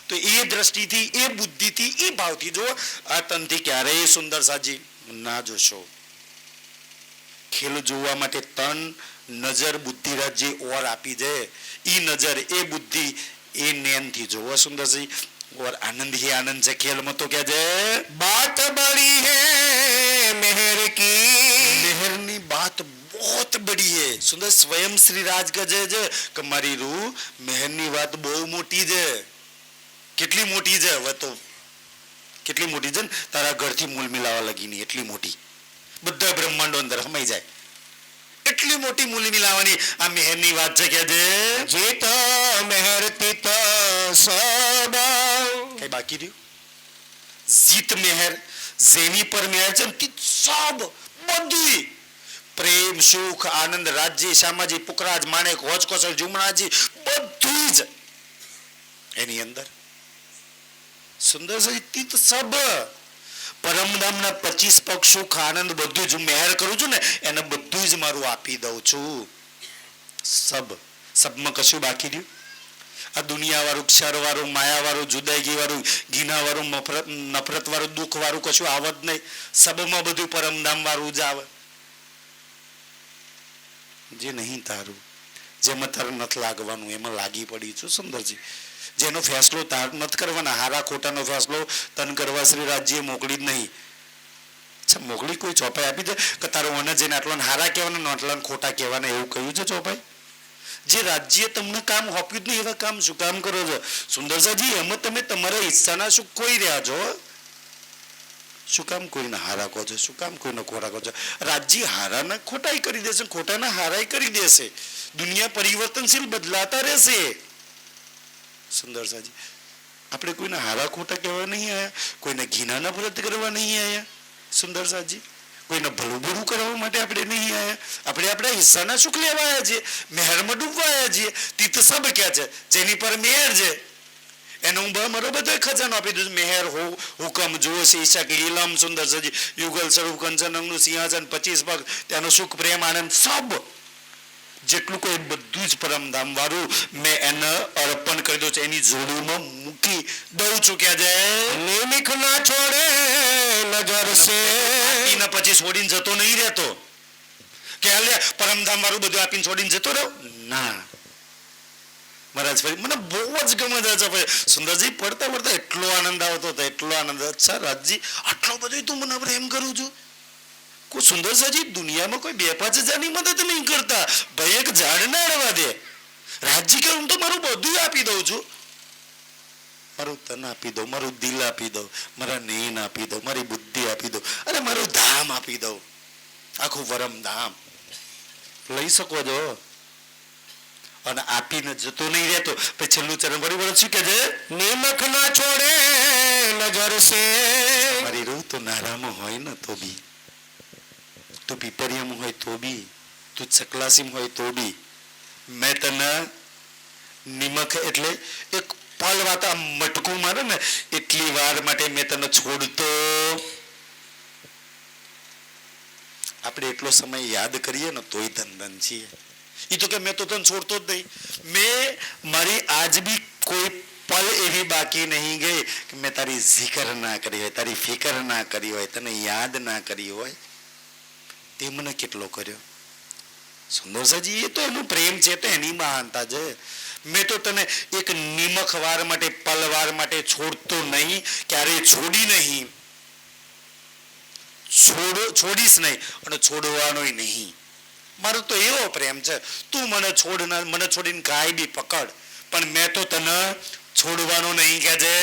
તો એ દ્રષ્ટિથી, એ બુદ્ધિથી, એ ભાવથી જુઓ. આ તનથી ક્યારેય સુંદર સાજી ના જોશો. ખેલ જોવા માટે તન, નજર, બુદ્ધિ રાજ્ય ઓર આપી દે. એ નજર, એ બુદ્ધિ, એ નૈનથી જોવો સુંદરસિંહ. और आनंद ही आनंद से खेल में तो क्या है बात बड़ी है मेहर की, मेहर ની बात बहुत बड़ी है सुंदर. स्वयं श्री राज કહે છે કે મારી રૂ મેહર ની વાત બહુ મોટી છે. કેટલી મોટી છે? હવે તો કેટલી મોટી છે ને તારા ઘરથી મૂલ મિલાવા લગી નહીં એટલી મોટી. બધા બ્રહ્માંડો અંદર સમાઈ જાય એટલી મોટી મૂલ મિલાવાની આ મેહર ની વાત છે. કે છે જીત મેહર તિત સબ, કઈ બાકી રહ્યું? જીત મેહર, જેની પર મેહર છે ને સબ બધી પ્રેમ, સુખ, આનંદ, રાજ્ય, સામાજી, પુકરાજ, માણેક, હોજકોસર, જુમણાજી બધું જ એની અંદર સુંદર તીત સબ. પરમધામના 25 પગ સુખ આનંદ બધું જ મેહર કરું છું ને એને બધું જ મારું આપી દઉં છું. સબ, સબમાં કશું બાકી રહ્યું? આ દુનિયા વાળું, ક્ષર વાળું, માયા વાળું, જુદાઈગી વાળું, ઘીના વાળું, નફરત વાળું, દુઃખ વાળું કશું આવત નહીં. સબમાં બધું પરમધામ વાળું જ આવે. જે નહીં તારું, જેમાં તારે નથી લાગવાનું એમાં લાગી પડી છું સુંદરજી. જેનો ફેસલો તાર નથી કરવાના, હારા ખોટાનો ફેસલો તન કરવા શ્રી રાજ્ય મોકલી જ નહીં. અચ્છા મોકલી કોઈ ચોપાઈ આપી દે કે તારો મને જઈને આટલાને હારા કહેવાના આટલાને ખોટા કહેવાના એવું કહ્યું છે ચોપાઈ? જે રાજ્ય તમને કામ હોપ્યું જ નહીં એવા કામ શું કામ કરો છો સુંદરસાજી? એમાં તમે તમારા ઈચ્છાના શું કોઈ રહ્યા છો? શું કામ કોઈને હારા કહો છો? શું કામ કોઈને ખોટા કહો છો? રાજ્ય હારાના ખોટાઈ કરી દેશે, ખોટાના હારાઈ કરી દેશે. દુનિયા પરિવર્તનશીલ બદલાતા રહેશે સુંદરસાજી. આપણે કોઈને હારા ખોટા કહેવા નહીં આવ્યા, કોઈને ઘીનાના વ્રત કરવા નહીં આવ્યા સુંદરસાજી. કોઈને ભલું બુરું કરવા માટે આપણે નહીં આવ્યા. આપણે આપણા હિસ્સાના સુખ લેવા આવ્યા છીએ, મેહરમાં ડૂબવા આવ્યા છીએ. તીત સબ ક્યાં છે? જેની પર મેહર છે એને હું મારો બધો ખજાનો આપી દઉં. મેહર હો હુકમ જોશ ઈશક લીલમ સુંદરસાજી, યુગલ સ્વરૂપ કંચનરંગનું સિંહાસન, 25 પગ, ત્યાંનો સુખ પ્રેમ આનંદ સબ જેટલું કોઈ બધું જ પરમધામ વાળું મેં એને અર્પણ કરી દઉં છું, એની જોડીમાં મૂકી દઉં છું. ક્યાં જાય? નિમિખ ના છોડે નજર સે, આપીને પછી છોડીને જતો નહીં રહેતો કે હાલે પરમધામ વાળું બધું આપીને છોડીને જતો રહ્યો ના. મહારાજ ફરી મને બહુ જ ગમે છે સુંદરજી. પડતા પડતા એટલો આનંદ આવતો હતો, એટલો આનંદ. અચ્છા રાજજી આટલો બધો તું મને પ્રેમ કરું છું? કોઈ સુંદરસાજી દુનિયામાં કોઈ 2-5 હજારની મદદ નહીં કરતા. ભાઈ એક ઝાડ ના અડવા દે. રાજજી કે હું તો મારું બધું આપી દઉં છું. મારું તન આપી દઉં, મારું દિલ આપી દઉં, મારા નૈન આપી દઉં, મારી બુદ્ધિ આપી દઉં, અને મારું ધામ આપી દઉં. આખું વરમ ધામ લઈ શકો છો. અને આપીને જતો નહીં રહેતો. પછી છેલ્લું ચરણ બરોબર શું કે છે? નિમખ ના છોડે નજર સે, મારી રૂહ તો નારામાં હોય ને તો બી, તું પીપરિયામાં હોય તો બી, તું ચકલાસીમ હોય તો બી મેં તને નિમક એટલે એક પલ વાત આમ મટકું મારે ને એટલી વાર માટે મેં તને છોડતો. આપણે એટલો સમય યાદ કરીએ ને તોય ધન છીએ. એ તો કે મેં તો તને છોડતો જ નહીં. મેં મારી આજ બી કોઈ પલ એવી બાકી નહીં ગઈ કે મેં તારી zikr ના કરી હોય, તારી ફિકર ના કરી હોય, તને યાદ ના કરી હોય. તે મને કેટલો કર્યો. સુંદરસાજી એ તો એનો પ્રેમ છે તો એની મહાનતા છે. મેં તો તને એક નિમક વાર માટે પલવાર માટે છોડતો નહીં, ક્યારેય છોડી નહીં, છોડીશ નહીં અને છોડવાનોય નહીં. મારો તો એવો પ્રેમ છે. તું મને છોડ ના, મને છોડીને કાંઈ બી પકડ, પણ મેં તો તને છોડવાનો નહીં કે છે.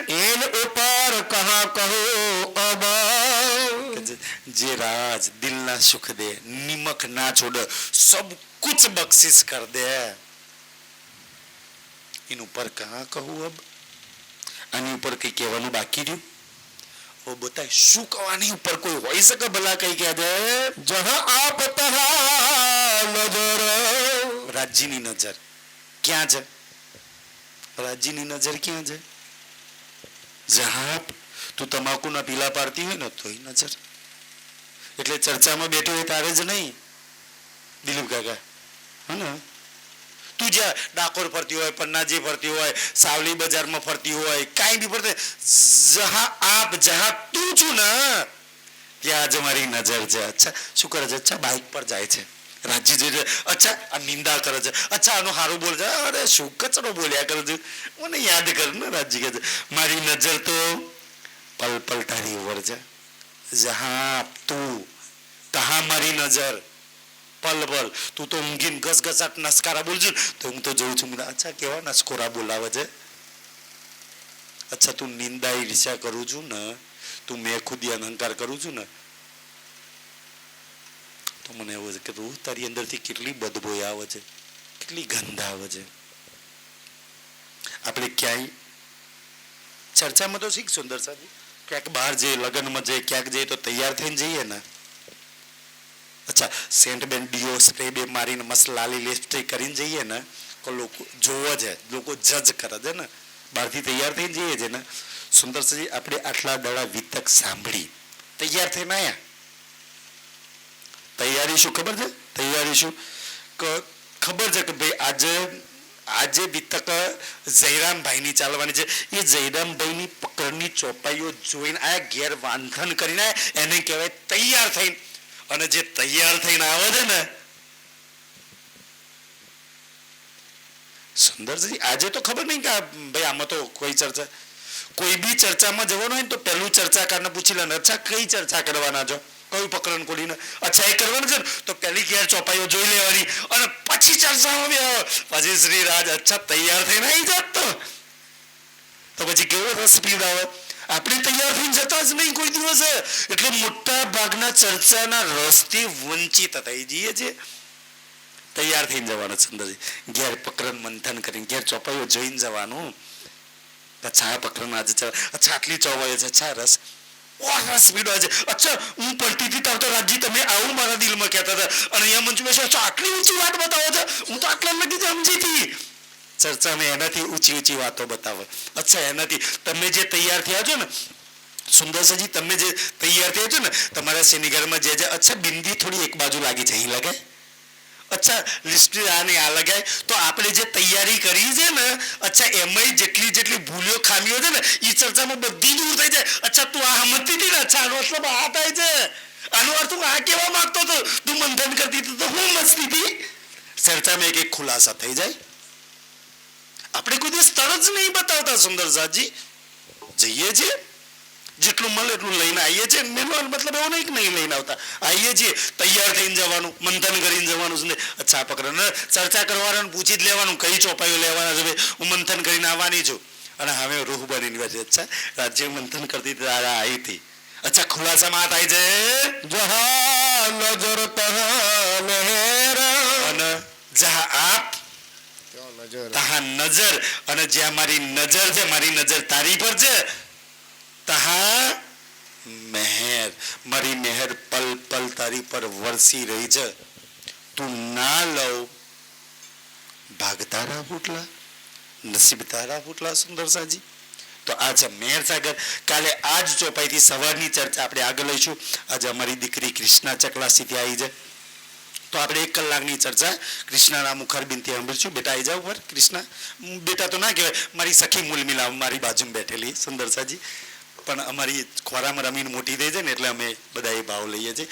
इन ऊपर कहाँ कहो अब જે રાજ દિલના સુખ દે, નિમક ના છોડ, સબ કુછ બક્ષિસ કર દે. इन ऊपर कहाँ कहूँ अब. આની ઉપર કઈ કહેવાનું બાકી રહ્યું? ઓ બતાય શું કહેવાની ઉપર કોઈ હોઈ શકે ભલા કઈ કહે છે? जहाँ आप तहाँ नजर રાજ્યની નજર ક્યાં છે? રાજ્યની નજર ક્યાં છે? જહાં તું તમાકુના પીલા પાડતી હોય ને તોય નજર. એટલે ચર્ચામાં બેઠી હોય તારે જ નહીં દિલીપ કાકા, હા ને? તું જ્યાં ડાકોર ફરતી હોય, પન્નાજી ફરતી હોય, સાવલી બજારમાં ફરતી હોય, કાંઈ બી ફરતી, જહાં તું છું ને ત્યાં જ મારી નજર છે. અચ્છા શું કરે છે? અચ્છા બાઇક પર જાય છે, રાજ્ય જોઈ, અચ્છા આ નિંદા કરે છે, અચ્છા આનું સારું બોલે છે, અરે શું કચરો બોલ્યા કરે છે, મને યાદ કર ને. રાજ્ય કહે છે મારી નજર તો પલ પલ તારી ઉપર છે. જહાં તું તહાં મારી નજર પલ પલ. તું તો ઊંઘીને ઘસઘસાટ નસકારા બોલજો તો હું તો જોઉં છું. અચ્છા કેવા નસકોરા બોલાવે છે. અચ્છા તું નિંદા ઈર્ષ્યા કરું છું ને, તું મેં ખુદી અહંકાર કરું છું ને, તો મને એવું છે કે તું તારી અંદરથી કેટલી બદબોય આવે છે, કેટલી ગંધ આવે છે. આપણે ક્યાંય ચર્ચામાં તો શીખ સુંદર સાહેબ, ક્યાંક બહાર જઈએ, લગ્નમાં જઈએ, ક્યાંક જઈએ તો તૈયાર થઈને જઈએ ને. અચ્છા સેન્ટ બેન ડીઓ સ્પ્રે બે મારીને મસ્ત લાલી લિપસ્ટિક કરીને જઈએ ને તો લોકો જોવે છે, લોકો જજ કરે છે ને. બહારથી તૈયાર થઈને જઈએ છે ને સુંદરજી, આપણે આટલા દડા વિતક સાંભળી તૈયાર થઈને આયા. તૈયારી શું ખબર છે? તૈયારી શું ખબર છે કે ભાઈ આજે વિતક જયરામભાઈની ચાલવાની છે. એ જયરામભાઈની પકડની ચોપાઈઓ જોઈને આયા, ઘેર વાંધન કરીને એને કહેવાય તૈયાર થઈને. અને જે તૈયાર થઈને આવે છે ને સુંદરજી, આજે તો ખબર નહીં કે ભાઈ આમાં તો કોઈ ચર્ચા, કોઈ બી ચર્ચામાં જવાનું હોય ને તો પહેલું ચર્ચાકારને પૂછી લે, અચ્છા કઈ ચર્ચા કરવાના છો, કયું પ્રકરણ ખોલીને, અચ્છા એ કરવાનું છે ને તો પહેલી ઘેર ચોપાઈઓ જોઈ લેવાની અને પછી ચર્ચામાં બી આવે. પછી શ્રી રાજ અચ્છા તૈયાર થઈને આવી જાત તો પછી કેવો રસ સ્પીડ આવે. આપણે તૈયાર થઈને જતા જ નહીં કોઈ દિવસ. એટલે મોટા ભાગના ચર્ચાના રસથી વંચિત થઈ જઈએ છીએ. તૈયાર થઈને જવાનું સુંદરજી, ઘેર પ્રકરણ મંથન કરીને ઘેર ચોપાઈઓ જોઈને જવાનું. અચ્છા આ પ્રકરણ આજે અચ્છા આટલી ચોપાઈઓ છે, અચ્છા રસ સ્પીડ હોય છે, અચ્છા હું પડતી હતી તો રાજજી તમે આવું મારા દિલમાં કહેતા હતા અને અહીંયા મંચ બેસો, અચ્છા આટલી ઊંચી વાત બતાવો છો, હું તો આટલા લગી જ સમજી હતી. ચર્ચામાં એનાથી ઊંચી ઊંચી વાતો બતાવે. અચ્છા એનાથી તમે જે તૈયાર થયા છો ને સુંદરજી, તમે જે તૈયાર થયા છો ને તમારા સિનેગરમાં જે અચ્છા બિંદી થોડી એક બાજુ લાગી છે, અહીં લગાય, અચ્છા લિસ્ટી આને આ લગાય, તો આપણે જે તૈયારી કરી છે ને અચ્છા એમાં જેટલી ભૂલ્યો ખામીઓ છે ને એ ચર્ચામાં બધી દૂર થઈ જાય. અચ્છા તું આ સમજતી હતી ને, અચ્છા આનો મતલબ આ થાય છે, આનો અર્થ હું આ કેવા માંગતો હતો, તું મંથન કરતી હતી તો હું મસ્તી હતી. ચર્ચામાં એક ખુલાસા થઈ જાય. આપણે કોઈ દિવસ તરત જ નહીં બતાવતા સુંદરસાજી, જઈએ છીએ જેટલું મળે એટલું લઈને આવીએ છીએ. મેનો મતલબ એવો નહીં કે નહીં લઈને આવતા, આવીએ છીએ તૈયાર થઈને જવાનું, મંથન કરીને જવાનું. અચ્છા પકડ ચર્ચા કરવાનું, પૂછી જ લેવાનું કઈ ચોપાઈઓ લેવાના છે, હું મંથન કરીને આવવાની છું. અને હવે રૂહ બની છે. અચ્છા રાજ્ય મંથન કરતી આવી હતી. અચ્છા ખુલાસામાં થાય છે जहाँ नजर तहाँ मेहर અને જहाँ આપ તહાં નજર, અને જ્યાં મારી નજર છે, મારી નજર તારી પર છે, તહાં મહેર, મારી મહેર પલ પલ તારી પર વરસી રહી છે. તું ના લવ ભાગ તારા ફૂટલા, નસીબ તારા ફૂટલા. સુંદરસાજી તો આ છે મેર સાગર. કાલે આજ ચોપાઈથી સવારની ચર્ચા આપણે આગળ લઈશું. આજે અમારી દીકરી કૃષ્ણા ચકલાસીથી આવી છે તો આપણે 1 કલાકની ચર્ચા કૃષ્ણાના મુખારબિનથી સાંભળીશું. બેટા આવી જાવ ઉપર. કૃષ્ણા બેટા તો ના કહેવાય, મારી સખી મૂલમિલા મારી બાજુમાં બેઠેલી સુંદરસાજી, પણ અમારી ખોરામાં રમીને મોટી થઈ જાય ને એટલે અમે બધા એ ભાવ લઈએ છીએ.